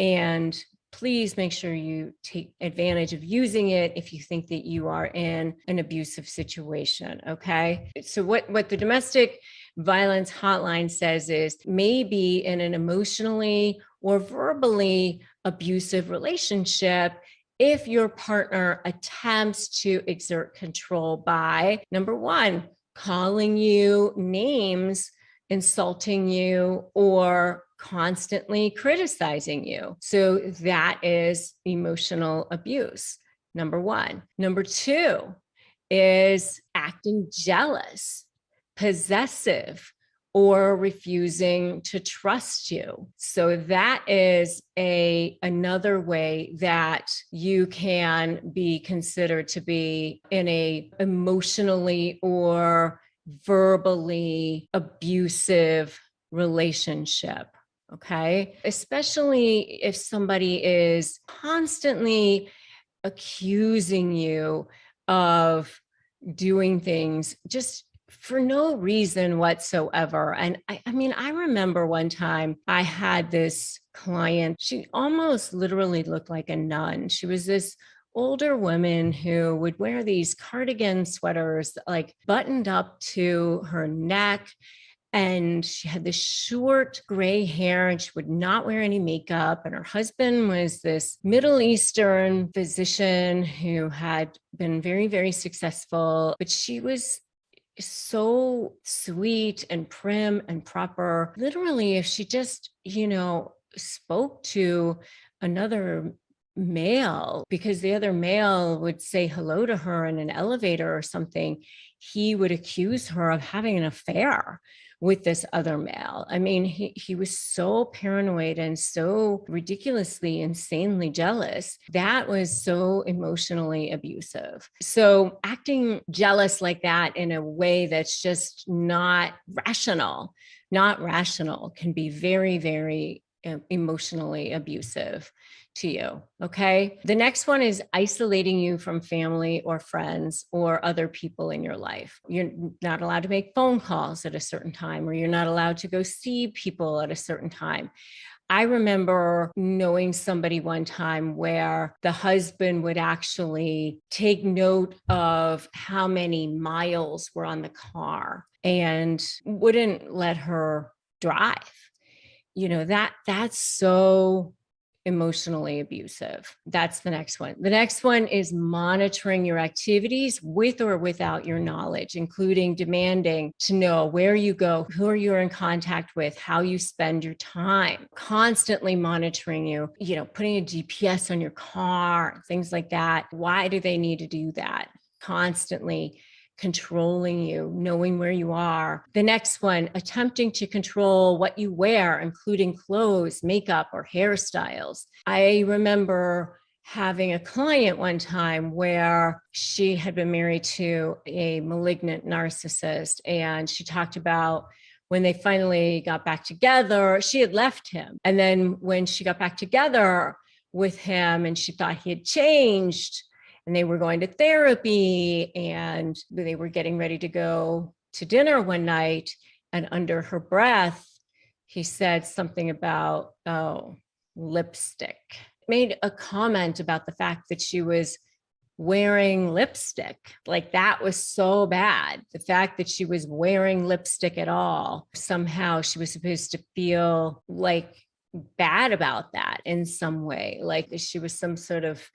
and please make sure you take advantage of using it if you think that you are in an abusive situation, okay? So what the domestic violence hotline says is, maybe in an emotionally or verbally abusive relationship, if your partner attempts to exert control by, number 1, calling you names, insulting you, or constantly criticizing you. So that is emotional abuse, number 1. Number 2 is acting jealous, possessive, or refusing to trust you. So that is another way that you can be considered to be in a emotionally or verbally abusive relationship. Okay. Especially if somebody is constantly accusing you of doing things just for no reason whatsoever. And I mean, I remember one time I had this client, she almost literally looked like a nun. She was this older woman who would wear these cardigan sweaters, like buttoned up to her neck. And she had this short gray hair, and she would not wear any makeup. And her husband was this Middle Eastern physician who had been very, very successful. But she was so sweet and prim and proper. Literally, if she just, spoke to another male, because the other male would say hello to her in an elevator or something, he would accuse her of having an affair with this other male. I mean, he was so paranoid and so ridiculously, insanely jealous. That was so emotionally abusive. So acting jealous like that in a way that's just not rational can be very, very emotionally abusive. to you. Okay. The next one is isolating you from family or friends or other people in your life. You're not allowed to make phone calls at a certain time, or you're not allowed to go see people at a certain time. I remember knowing somebody one time where the husband would actually take note of how many miles were on the car and wouldn't let her drive. That's so emotionally abusive. That's the next one. The next one is monitoring your activities with or without your knowledge, including demanding to know where you go, who you're in contact with, how you spend your time, constantly monitoring you, putting a GPS on your car, things like that. Why do they need to do that? Constantly controlling you, knowing where you are. The next one, attempting to control what you wear, including clothes, makeup, or hairstyles. I remember having a client one time where she had been married to a malignant narcissist, and she talked about when they finally got back together, she had left him. And then when she got back together with him and she thought he had changed, and they were going to therapy, and they were getting ready to go to dinner one night. And under her breath, he said something about, oh, lipstick. Made a comment about the fact that she was wearing lipstick. Like, that was so bad. The fact that she was wearing lipstick at all, somehow she was supposed to feel like bad about that in some way, like she was some sort of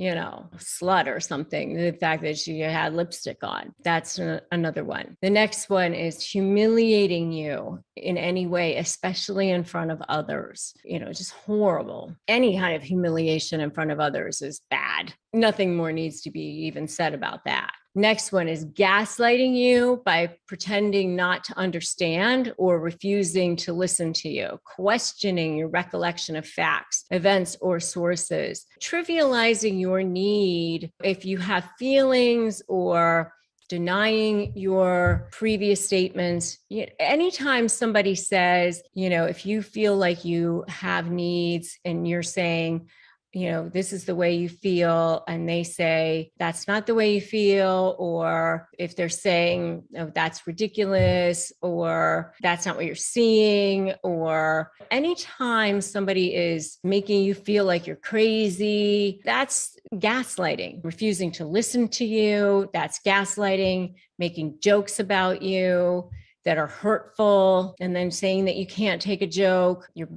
slut or something. The fact that she had lipstick on, that's another one. The next one is humiliating you in any way, especially in front of others. Just horrible. Any kind of humiliation in front of others is bad. Nothing more needs to be even said about that. Next one is gaslighting you by pretending not to understand or refusing to listen to you, questioning your recollection of facts, events, or sources, trivializing your need if you have feelings, or denying your previous statements. Anytime somebody says, if you feel like you have needs and you're saying, this is the way you feel, and they say, that's not the way you feel, or if they're saying, oh, that's ridiculous, or that's not what you're seeing, or anytime somebody is making you feel like you're crazy, that's gaslighting. Refusing to listen to you, that's gaslighting. Making jokes about you that are hurtful, and then saying that you can't take a joke, your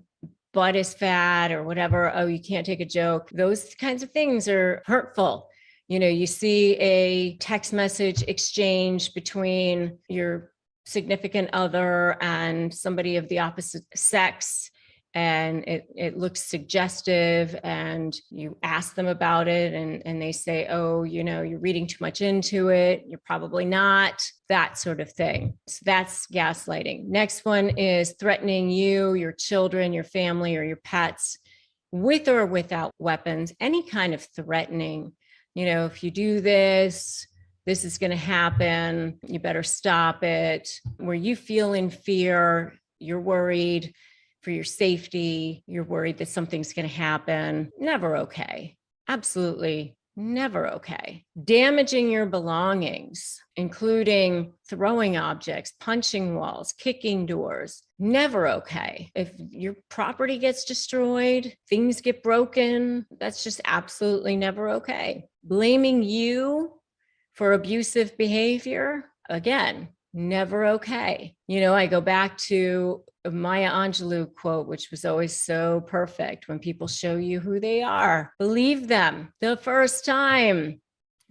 butt is fat or whatever. Oh, you can't take a joke. Those kinds of things are hurtful. You see a text message exchange between your significant other and somebody of the opposite sex, and it looks suggestive, and you ask them about it, and they say, oh, you're reading too much into it. You're probably not. That sort of thing. So that's gaslighting. Next one is threatening you, your children, your family, or your pets with or without weapons. Any kind of threatening. If you do this, this is going to happen. You better stop it. Where you feel in fear, you're worried for your safety, you're worried that something's going to happen. Never okay. Absolutely never okay. Damaging your belongings, including throwing objects, punching walls, kicking doors. Never okay. If your property gets destroyed, things get broken, that's just absolutely never okay. Blaming you for abusive behavior, again, never okay. I go back to a Maya Angelou quote, which was always so perfect. When people show you who they are, believe them the first time.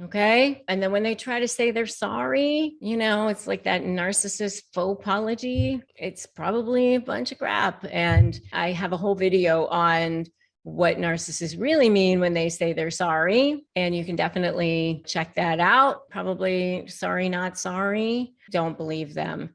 Okay. And then when they try to say they're sorry, it's like that narcissist faux apology. It's probably a bunch of crap. And I have a whole video on what narcissists really mean when they say they're sorry. And you can definitely check that out. Probably sorry, not sorry. Don't believe them.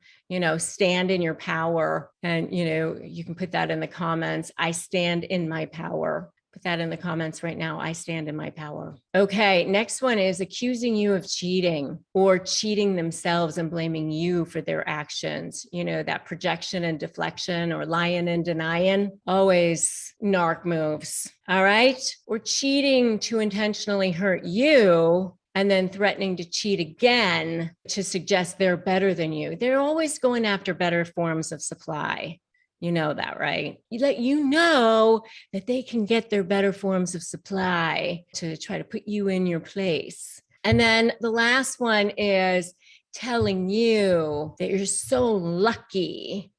Stand in your power. And, you can put that in the comments. I stand in my power. Put that in the comments right now. I stand in my power. Okay, next one is accusing you of cheating or cheating themselves and blaming you for their actions. You know, that projection and deflection or lying and denying, always narc moves. All right, or cheating to intentionally hurt you and then threatening to cheat again to suggest they're better than you. They're always going after better forms of supply. You know that, right? You let you know that they can get their better forms of supply to try to put you in your place. And then the last one is telling you that you're so lucky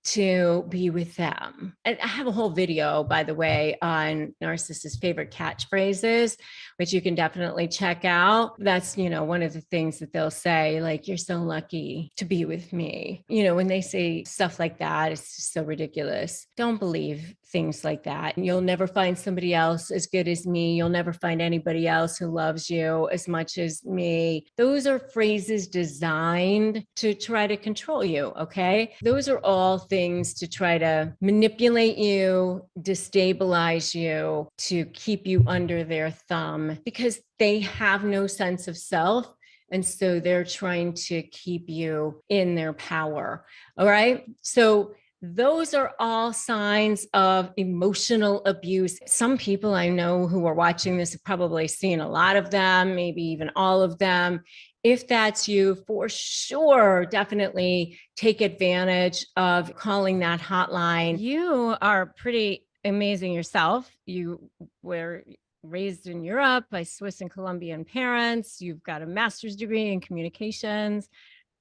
to be with them. And I have a whole video, by the way, on narcissists' favorite catchphrases, which you can definitely check out. That's, you know, one of the things that they'll say, like, you're so lucky to be with me. You know, when they say stuff like that, it's just so ridiculous. Don't believe things like that. You'll never find somebody else as good as me. You'll never find anybody else who loves you as much as me. Those are phrases designed to try to control you, okay? Those are all things to try to manipulate you, destabilize you, to keep you under their thumb because they have no sense of self. And so they're trying to keep you in their power. All right. So those are all signs of emotional abuse. Some people I know who are watching this have probably seen a lot of them, maybe even all of them. If that's you, for sure, definitely take advantage of calling that hotline. You are pretty amazing yourself. You were raised in Europe by Swiss and Colombian parents. You've got a master's degree in communications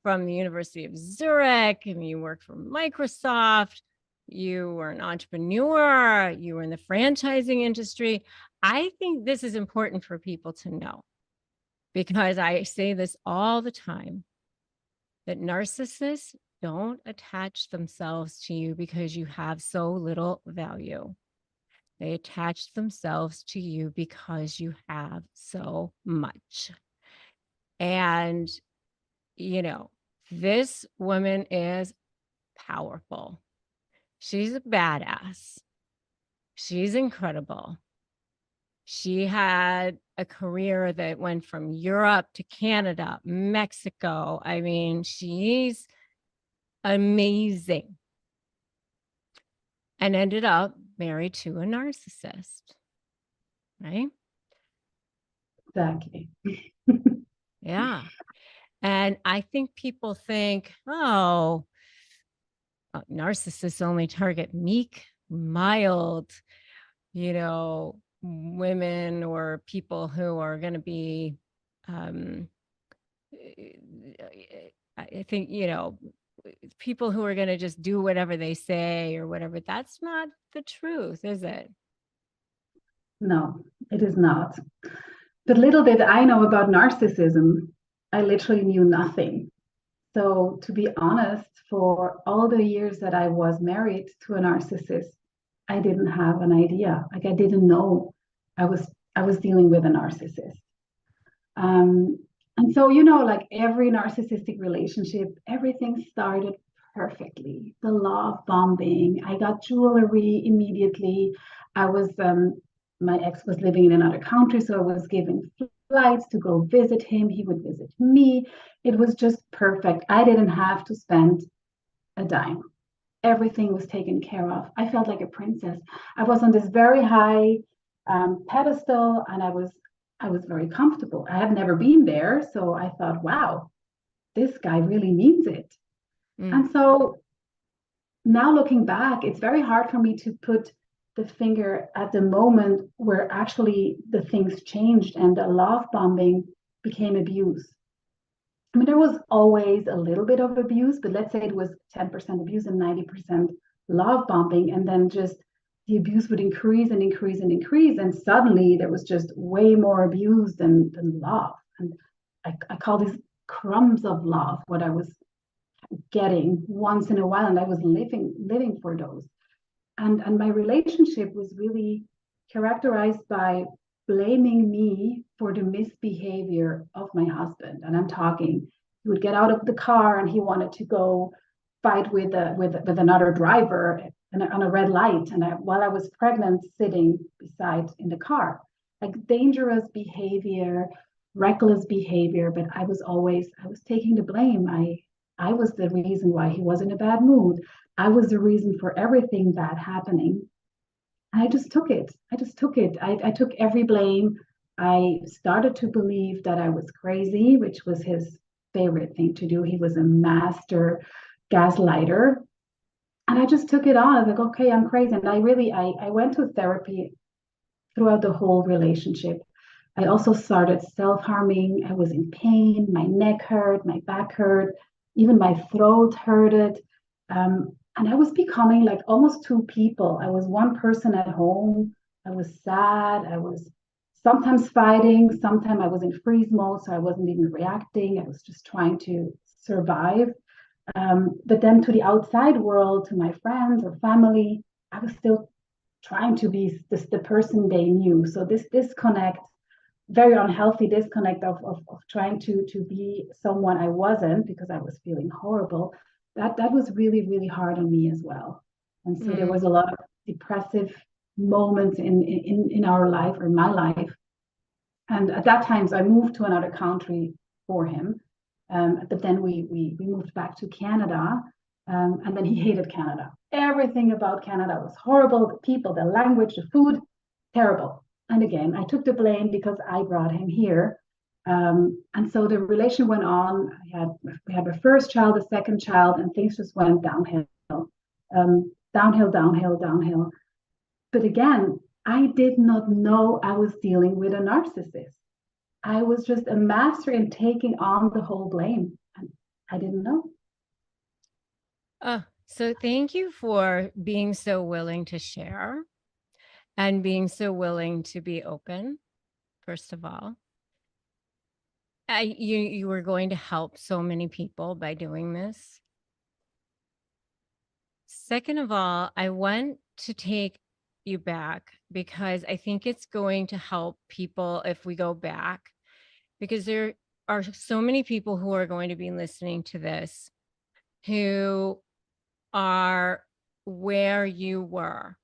from the University of Zurich, and you work for Microsoft. You were an entrepreneur. You were in the franchising industry. I think this is important for people to know because I say this all the time, that narcissists don't attach themselves to you because you have so little value. They attach themselves to you because you have so much. And, you know, this woman is powerful. She's a badass. She's incredible. She had a career that went from Europe to Canada, Mexico. I mean, she's amazing. And ended up married to a narcissist, right? Exactly. Yeah. And I think people think, oh, narcissists only target meek, mild, you know, women or people who are going to be, I think, you know, people who are going to just do whatever they say or whatever. That's not the truth, is it? No, it is not. The little bit I know about narcissism, I literally knew nothing. So to be honest, for all the years that I was married to a narcissist, I didn't have an idea. Like I didn't know I was dealing with a narcissist. And so, you know, like every narcissistic relationship, everything started perfectly. The love bombing. I got jewelry immediately. I was my ex was living in another country, so I was given flights to go visit him. He would visit me. It was just perfect. I didn't have to spend a dime. Everything was taken care of. I felt like a princess. I was on this very high pedestal, and I was very comfortable. I had never been there, so I thought, wow, this guy really means it. And so now looking back, it's very hard for me to put the finger at the moment where actually the things changed and the love bombing became abuse. I mean, there was always a little bit of abuse, but let's say it was 10% abuse and 90% love bombing. And then just the abuse would increase and increase and increase. And suddenly there was just way more abuse than love. And I call these crumbs of love, what I was getting once in a while. And I was living for those. And my relationship was really characterized by blaming me for the misbehavior of my husband. And I'm talking, he would get out of the car and he wanted to go fight with another driver. on a red light, and while I was pregnant, sitting beside in the car, like dangerous behavior, reckless behavior. But I was taking the blame. I was the reason why he was in a bad mood. I was the reason for everything bad happening. And I just took it. I took every blame. I started to believe that I was crazy, which was his favorite thing to do. He was a master gaslighter. And I just took it on. I was like, okay, I'm crazy. And I went to therapy throughout the whole relationship. I also started self-harming. I was in pain. My neck hurt, my back hurt, even my throat hurted. And I was becoming like almost two people. I was one person at home. I was sad. I was sometimes fighting. Sometimes I was in freeze mode, so I wasn't even reacting. I was just trying to survive. But then to the outside world, to my friends or family, I was still trying to be the person they knew. So this disconnect, very unhealthy disconnect of trying to be someone I wasn't because I was feeling horrible, that was really, really hard on me as well. And so there was a lot of depressive moments in our life, or in my life. And at that time, so I moved to another country for him. But then we moved back to Canada, and then he hated Canada. Everything about Canada was horrible. The people, the language, the food, terrible. And again, I took the blame because I brought him here. And so the relation went on. We had the first child, the second child, and things just went downhill, downhill. But again, I did not know I was dealing with a narcissist. I was just a master in taking on the whole blame. And I didn't know. So thank you for being so willing to share and being so willing to be open, first of all. You were going to help so many people by doing this. Second of all, I want to take you back because I think it's going to help people if we go back, because there are so many people who are going to be listening to this who are where you were.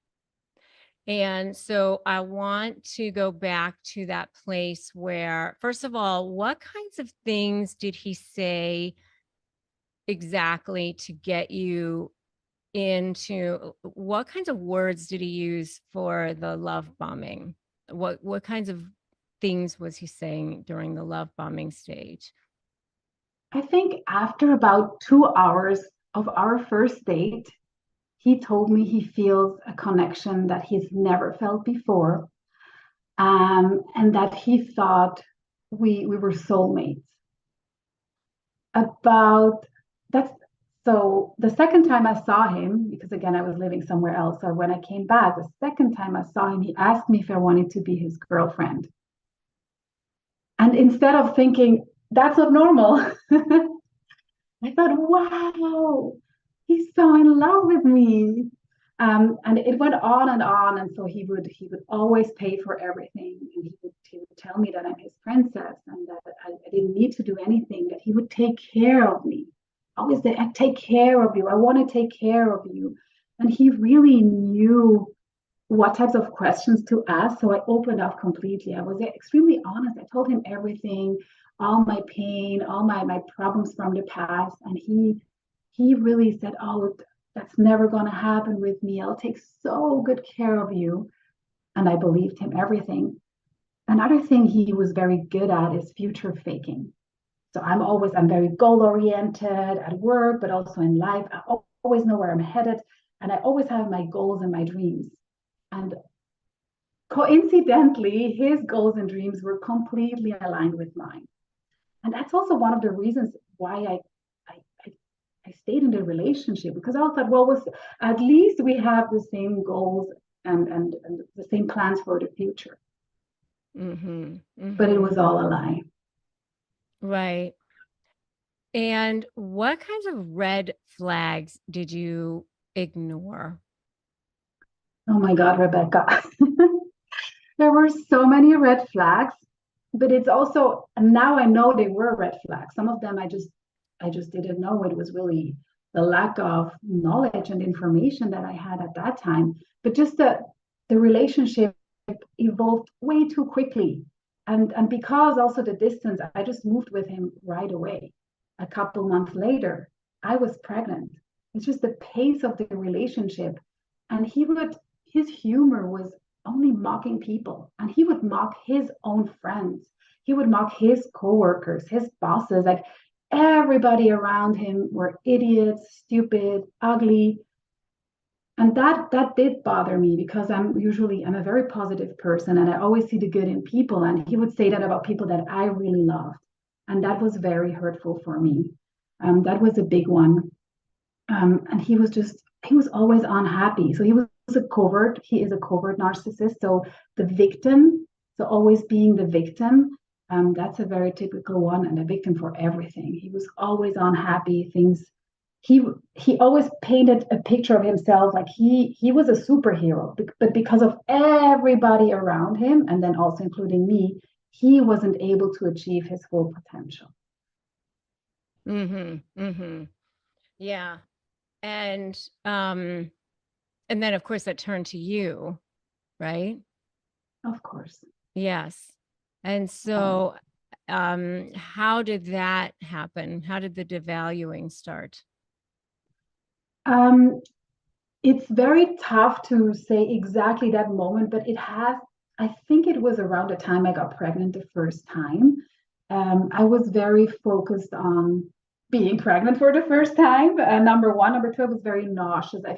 And so I want to go back to that place where, first of all, what kinds of things did he say exactly to get you into, what kinds of words did he use for the love bombing? What kinds of things was he saying during the love bombing stage? I think after about 2 hours of our first date, he told me he feels a connection that he's never felt before, and that he thought we were soulmates. About that's So the second time I saw him, because again I was living somewhere else, or when I came back, the second time I saw him, he asked me if I wanted to be his girlfriend. And instead of thinking that's not normal, I thought, wow, he's so in love with me. And it went on and on. And so he would always pay for everything. And he would tell me that I'm his princess and that I didn't need to do anything, that he would take care of me. Always say, I take care of you. I want to take care of you. And he really knew what types of questions to ask. So I opened up completely. I was extremely honest. I told him everything, all my pain, all my problems from the past. And he really said, oh, that's never going to happen with me. I'll take so good care of you. And I believed him everything. Another thing he was very good at is future faking. So I'm very goal oriented at work, but also in life. I always know where I'm headed. And I always have my goals and my dreams. And coincidentally, his goals and dreams were completely aligned with mine. And that's also one of the reasons why I stayed in the relationship, because I thought, well, at least we have the same goals and the same plans for the future. But it was all a lie. Right. And what kinds of red flags did you ignore? Oh my God, Rebecca. There were so many red flags, but it's also, and now I know they were red flags. Some of them I just didn't know it was really the lack of knowledge and information that I had at that time, but just the relationship evolved way too quickly. And because also the distance, I just moved with him right away. A couple months later, I was pregnant. It's just the pace of the relationship. And his humor was only mocking people. And he would mock his own friends. He would mock his coworkers, his bosses. Like everybody around him were idiots, stupid, ugly. And that did bother me because I'm a very positive person and I always see the good in people. And he would say that about people that I really loved. And that was very hurtful for me. That was a big one. And he was always unhappy. So he is a covert narcissist. So the victim, so always being the victim, that's a very typical one and a victim for everything. He was always unhappy. He always painted a picture of himself like he was a superhero, but because of everybody around him, and then also including me, he wasn't able to achieve his full potential. Yeah. And then of course that turned to you, right? Of course. Yes. And so how did that happen? How did the devaluing start? It's very tough to say exactly that moment, but I think it was around the time I got pregnant the first time. I was very focused on being pregnant for the first time. Number one. Number two, I was very nauseous. I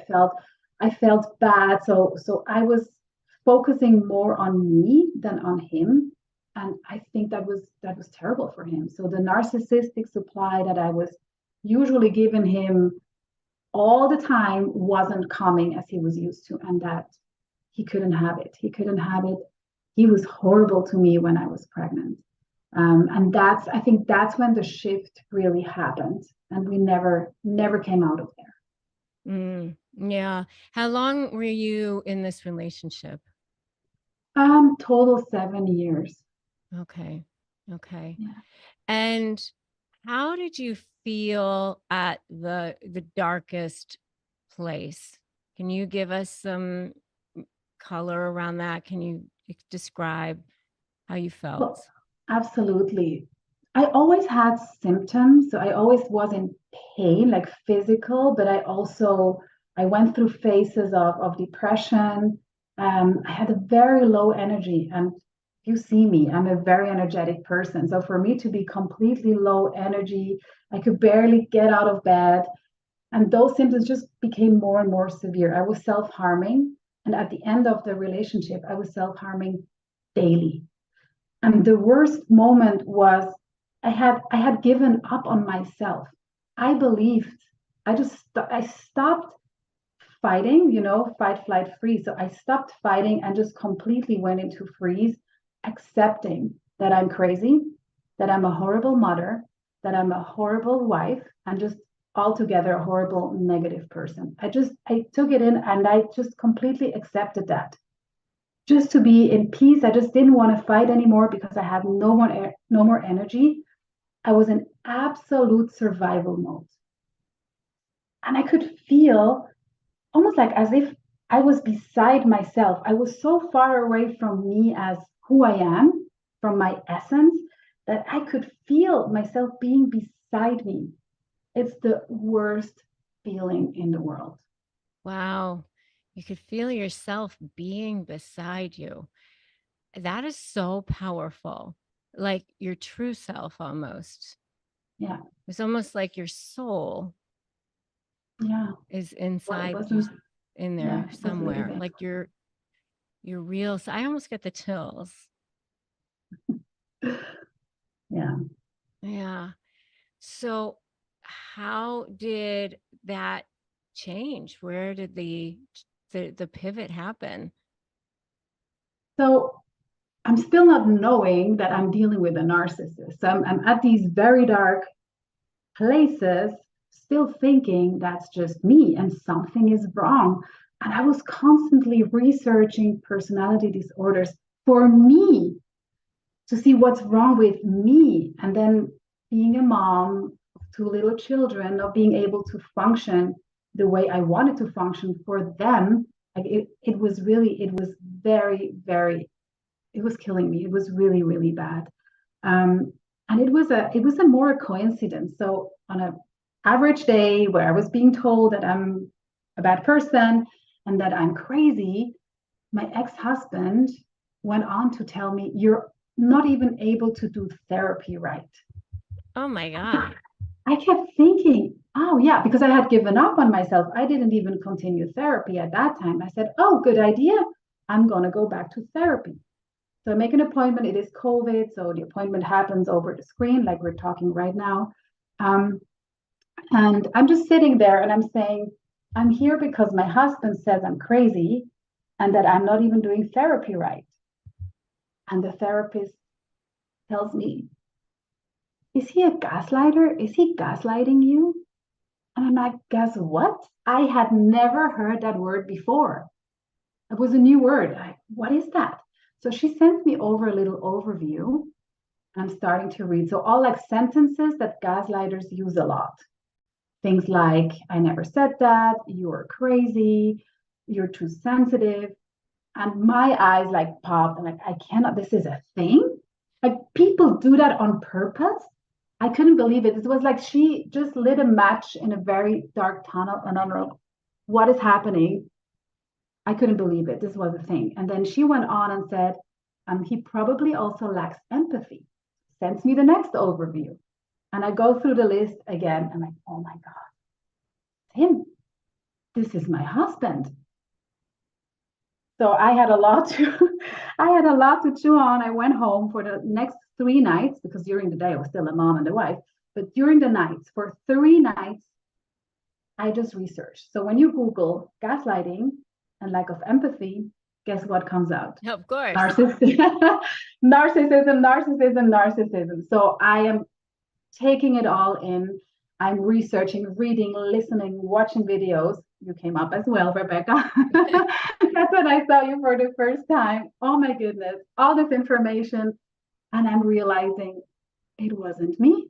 felt bad. So I was focusing more on me than on him. And I think that was terrible for him. So the narcissistic supply that I was usually giving him all the time wasn't coming as he was used to, and that he couldn't have it. He was horrible to me when I was pregnant. And I think that's when the shift really happened, and we never came out of there. Yeah. How long were you in this relationship? Total 7 years. Okay. Yeah. And how did you feel at the darkest place? Can you give us some color around that? Can you describe how you felt? Well, absolutely. I always had symptoms, so I always was in pain, like physical, but I went through phases of depression. I had a very low energy, and you see me, I'm a very energetic person. So for me to be completely low energy, I could barely get out of bed, and those symptoms just became more and more severe. I was self-harming, and at the end of the relationship, I was self-harming daily. And the worst moment was I had given up on myself. I believed I stopped fighting, fight, flight, freeze. So I stopped fighting and just completely went into freeze, accepting that I'm crazy, that I'm a horrible mother, that I'm a horrible wife, and just altogether a horrible negative person. I took it in and I just completely accepted that just to be in peace. I just didn't want to fight anymore because I had no more energy. I was in absolute survival mode. And I could feel almost like as if I was beside myself. I was so far away from me as who I am, from my essence, that I could feel myself being beside me. It's the worst feeling in the world. Wow. You could feel yourself being beside you. That is so powerful. Like your true self almost. Yeah. It's almost like your soul is inside you, in there somewhere. Really like your real. I almost get the chills. Yeah. So how did that change? Where did the pivot happen? So I'm still not knowing that I'm dealing with a narcissist. So I'm at these very dark places, still thinking that's just me and something is wrong. And I was constantly researching personality disorders for me to see what's wrong with me. And then being a mom of two little children, not being able to function the way I wanted to function for them. Like it was very, very, it was killing me. It was really, really bad. And it was a more coincidence. So on an average day where I was being told that I'm a bad person and that I'm crazy, my ex-husband went on to tell me, you're not even able to do therapy right. Oh my God. I kept thinking, oh yeah, because I had given up on myself. I didn't even continue therapy at that time. I said, oh, good idea. I'm going to go back to therapy. So I make an appointment. It is COVID, so the appointment happens over the screen, like we're talking right now. And I'm just sitting there and I'm saying, I'm here because my husband says I'm crazy and that I'm not even doing therapy right. And the therapist tells me, is he a gaslighter? Is he gaslighting you? And I'm like, guess what? I had never heard that word before. It was a new word. What is that? So she sends me over a little overview. And I'm starting to read. So all like sentences that gaslighters use a lot. Things like, I never said that, you're crazy, you're too sensitive. And my eyes like popped. I'm like, I cannot, this is a thing? Like people do that on purpose? I couldn't believe it. It was like she just lit a match in a very dark tunnel. And I'm like, what is happening? I couldn't believe it. This was a thing. And then she went on and said, he probably also lacks empathy. Sends me the next overview. And I go through the list again. I'm like, oh my God, it's him. This is my husband. So I had a lot to chew on. I went home for the next 3 nights because during the day I was still a mom and a wife. But during the nights, for 3 nights, I just researched. So when you Google gaslighting and lack of empathy, guess what comes out? Of course. Narcissism, narcissism. So I am taking it all in. I'm researching, reading, listening, watching videos. You came up as well, Rebecca. That's when I saw you for the first time. Oh my goodness, all this information. And I'm realizing it wasn't me.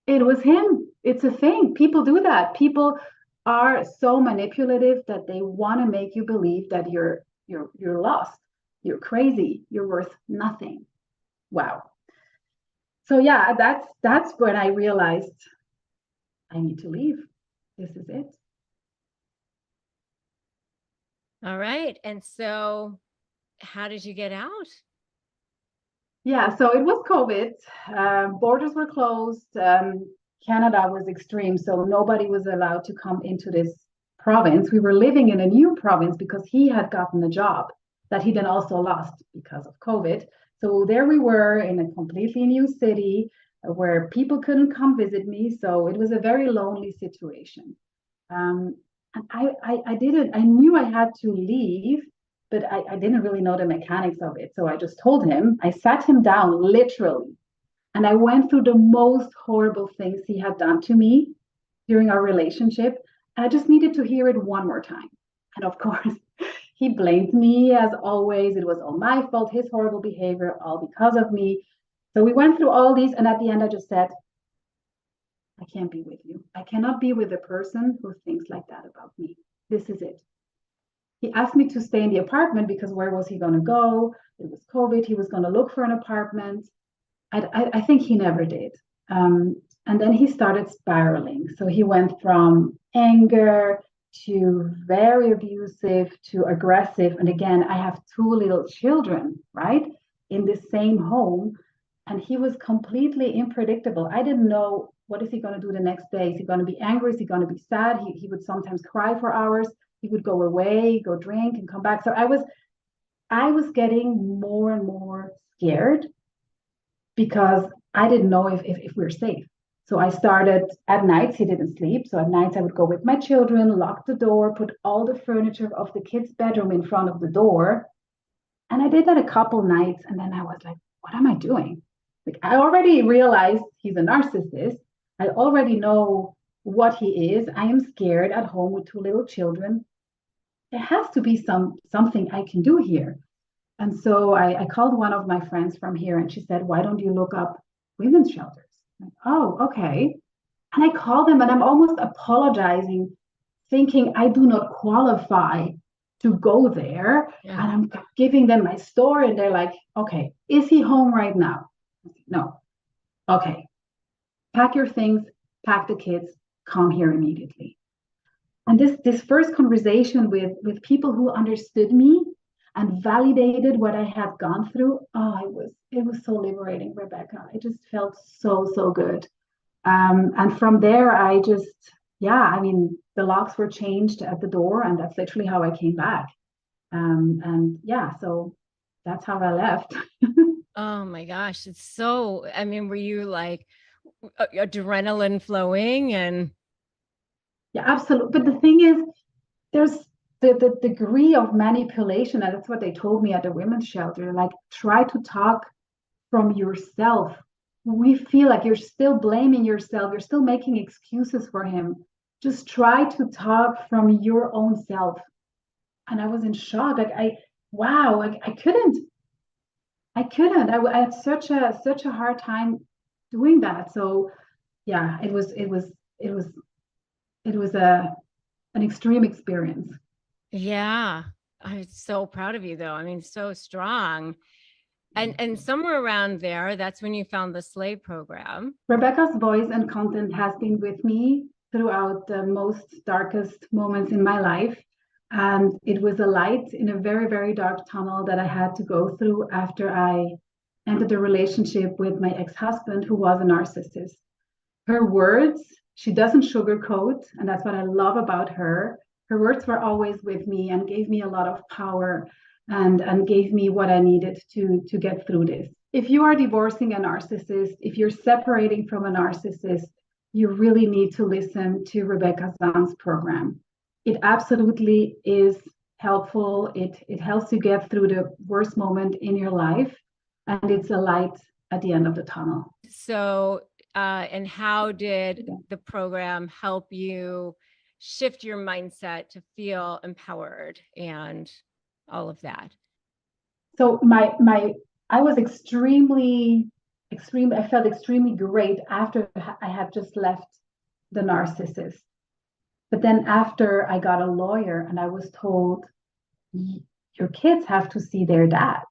It was him. It's a thing. People do that. People are so manipulative that they want to make you believe that you're lost, you're crazy, you're worth nothing. Wow. So yeah, that's when I realized I need to leave. This is it. All right. And so how did you get out? Yeah, so it was COVID. Borders were closed. Canada was extreme, so nobody was allowed to come into this province. We were living in a new province because he had gotten a job that he then also lost because of COVID. So there we were in a completely new city where people couldn't come visit me. So it was a very lonely situation. And I knew I had to leave, but I didn't really know the mechanics of it. So I just told him, I sat him down literally, and I went through the most horrible things he had done to me during our relationship. And I just needed to hear it one more time. And of course, he blamed me as always. It was all my fault, his horrible behavior, all because of me. So we went through all these. And at the end, I just said, I can't be with you. I cannot be with a person who thinks like that about me. This is it. He asked me to stay in the apartment because where was he going to go? It was COVID. He was going to look for an apartment. I think he never did. And then he started spiraling. So he went from anger to very abusive to aggressive. And again, I have 2 little children, right, in the same home. And he was completely unpredictable. I didn't know, what is he going to do the next day? Is he going to be angry? Is he going to be sad? He would sometimes cry for hours. He would go away, go drink, and come back. So I was getting more and more scared because I didn't know if we were safe. So I started at nights, he didn't sleep. So at nights I would go with my children, lock the door, put all the furniture of the kids' bedroom in front of the door. And I did that a couple nights. And then I was like, what am I doing? Like I already realized he's a narcissist. I already know what he is. I am scared at home with 2 little children. There has to be something I can do here. And so I called one of my friends from here and she said, why don't you look up women's shelters? Like, oh, okay. And I call them and I'm almost apologizing, thinking I do not qualify to go there. Yeah. And I'm giving them my story, and they're like, okay, is he home right now? No. Okay, pack your things, pack the kids, come here immediately. And this first conversation with people who understood me and validated what I had gone through, oh, it was so liberating, Rebecca. I just felt so good. And from there, I just, yeah, I mean, the locks were changed at the door, and that's literally how I came back. And yeah, so that's how I left. Oh my gosh. It's so, I mean, were you like adrenaline flowing and Yeah, absolutely. But the thing is, there's the degree of manipulation, and that's what they told me at the women's shelter. Like, try to talk from yourself. We feel like you're still blaming yourself, you're still making excuses for him. Just try to talk from your own self. And I was in shock. Like, wow, I couldn't. I had such a hard time doing that. So yeah, it was an extreme experience. yeah. I'm so proud of you though. I mean, so strong. And somewhere around there, that's when you found the slave program. Rebecca's voice and content has been with me throughout the most darkest moments in my life. And it was a light in a very, very dark tunnel that I had to go through after I ended a relationship with my ex-husband, who was a narcissist. Her words, she doesn't sugarcoat, and that's what I love about her. Her words were always with me and gave me a lot of power, and gave me what I needed to get through this. If you are divorcing a narcissist, if you're separating from a narcissist, you really need to listen to Rebecca Zung's program. It absolutely is helpful. It helps you get through the worst moment in your life, and it's a light at the end of the tunnel. So, and how did the program help you shift your mindset to feel empowered and all of that? So I was extreme. I felt extremely great after I had just left the narcissist. But then after I got a lawyer and I was told, your kids have to see their dad.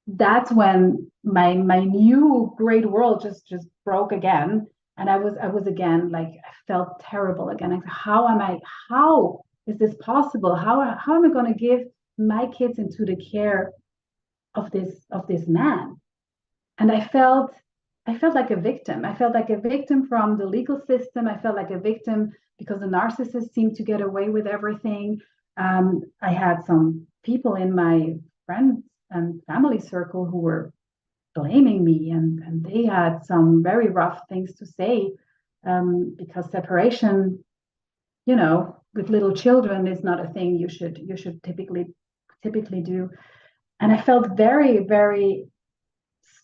That's when my new great world just broke again. And I was again, like, I felt terrible again. Like, how is this possible? How am I going to give my kids into the care of this man? And I felt like a victim. I felt like a victim from the legal system. I felt like a victim because the narcissist seemed to get away with everything. I had some people in my friends and family circle who were blaming me, and they had some very rough things to say, because separation, with little children is not a thing you should typically do. And I felt very, very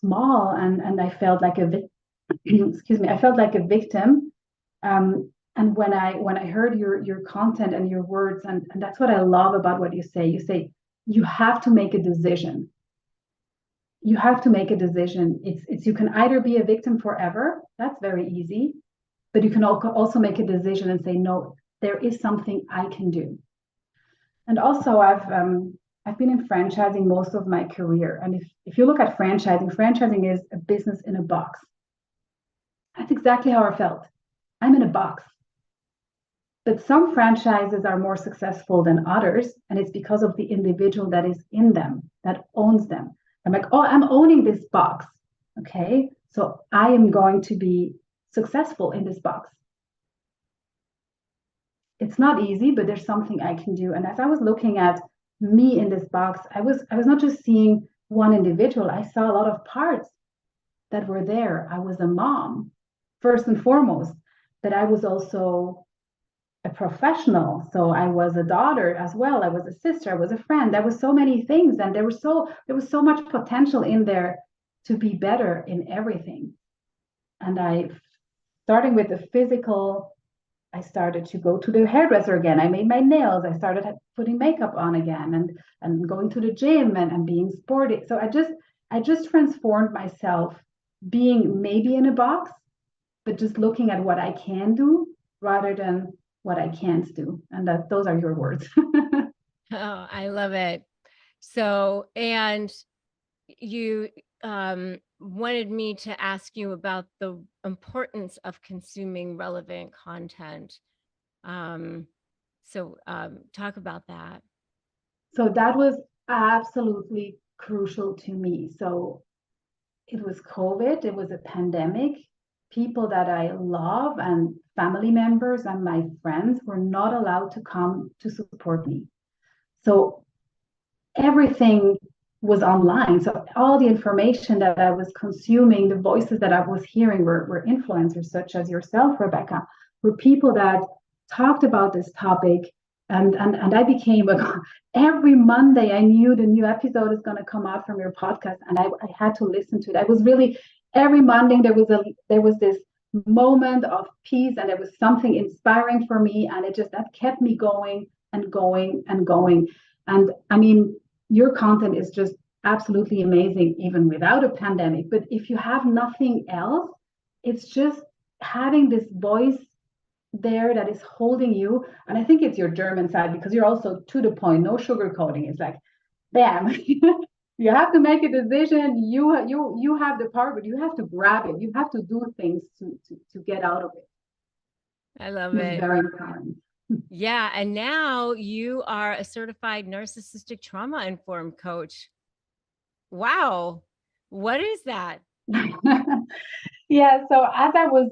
small, and I felt like excuse me, I felt like a victim. And when I heard your content and your words, and that's what I love about what you say. You say you have to make a decision. You have to make a decision. It's you can either be a victim forever. That's very easy, but you can also make a decision and say, no, there is something I can do. And also, I've been in franchising most of my career. And if you look at franchising is a business in a box. That's exactly how I felt. I'm in a box. But some franchises are more successful than others, and it's because of the individual that is in them, that owns them. I'm like, oh, I'm owning this box. Okay, so I am going to be successful in this box. It's not easy, but there's something I can do. And as I was looking at me in this box, I was not just seeing one individual. I saw a lot of parts that were there. I was a mom, first and foremost, but I was also a professional. So I was a daughter as well. I was a sister. I was a friend. There were so many things, and there was so much potential in there to be better in everything. And starting with the physical, I started to go to the hairdresser again. I made my nails. I started putting makeup on again, and going to the gym, and being sporty. So I just transformed myself, being maybe in a box, but just looking at what I can do rather than what I can't do. And that those are your words. Oh, I love it. So, and you wanted me to ask you about the importance of consuming relevant content. Talk about that. So that was absolutely crucial to me. So it was COVID, it was a pandemic. People that I love and family members and my friends were not allowed to come to support me. So everything was online. So all the information that I was consuming, the voices that I was hearing were influencers such as yourself, Rebecca, were people that talked about this topic. And I became every Monday I knew the new episode is going to come out from your podcast, and I had to listen to it. I was really every Monday there was this moment of peace, and there was something inspiring for me, and it just that kept me going and going and going. And I mean, your content is just absolutely amazing, even without a pandemic. But if you have nothing else, it's just having this voice there that is holding you. And I think it's your German side because you're also to the point, no sugarcoating. It's like, bam, you have to make a decision. You have the power, but you have to grab it. You have to do things to get out of it. I love It's it. very empowering. Yeah. And now you are a certified narcissistic trauma informed coach. Wow. What is that? Yeah, so as I was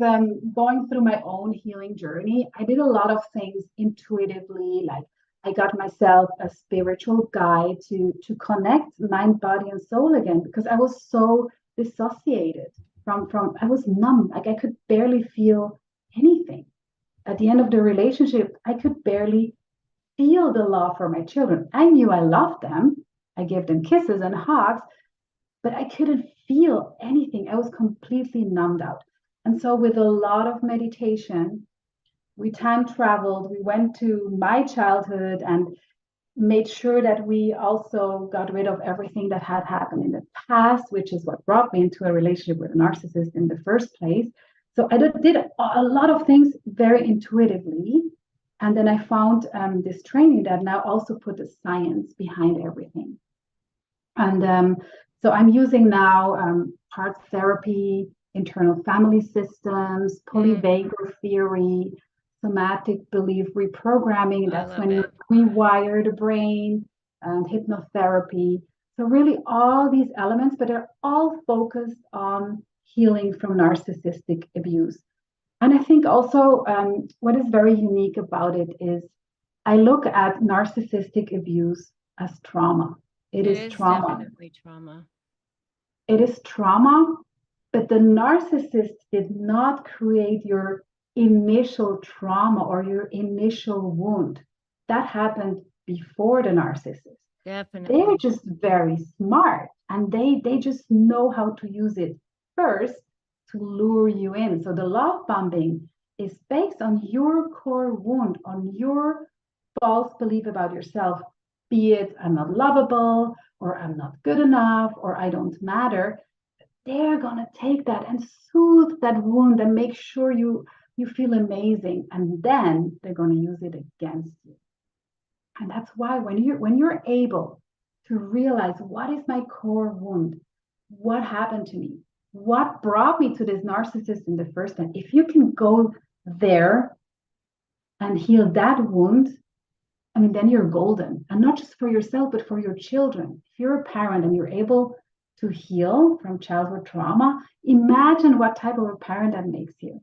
going through my own healing journey, I did a lot of things intuitively. Like I got myself a spiritual guide to connect mind, body, and soul again because I was so dissociated from I was numb. Like I could barely feel anything. At the end of the relationship, I could barely feel the love for my children. I knew I loved them. I gave them kisses and hugs, but I couldn't feel anything. I was completely numbed out. And so, with a lot of meditation, we time traveled, we went to my childhood and made sure that we also got rid of everything that had happened in the past, which is what brought me into a relationship with a narcissist in the first place. So, I did a lot of things very intuitively. And then I found this training that now also put the science behind everything. And so I'm using now part therapy, internal family systems, polyvagal theory, somatic belief reprogramming. That's when you rewire the brain, and hypnotherapy. So really all these elements, but they're all focused on healing from narcissistic abuse. And I think also what is very unique about it is I look at narcissistic abuse as trauma. It is trauma. Definitely trauma. It is trauma, but the narcissist did not create your initial trauma or your initial wound. That happened before the narcissist. Definitely. They're just very smart and they just know how to use it first to lure you in. So the love bombing is based on your core wound, on your false belief about yourself, be it I'm not lovable or I'm not good enough or I don't matter. They're going to take that and soothe that wound and make sure you feel amazing, and then they're going to use it against you. And that's why when you're able to realize what is my core wound, what happened to me, what brought me to this narcissist in the first time, if you can go there and heal that wound, I mean, then you're golden. And not just for yourself, but for your children. If you're a parent and you're able to heal from childhood trauma, imagine what type of a parent that makes you.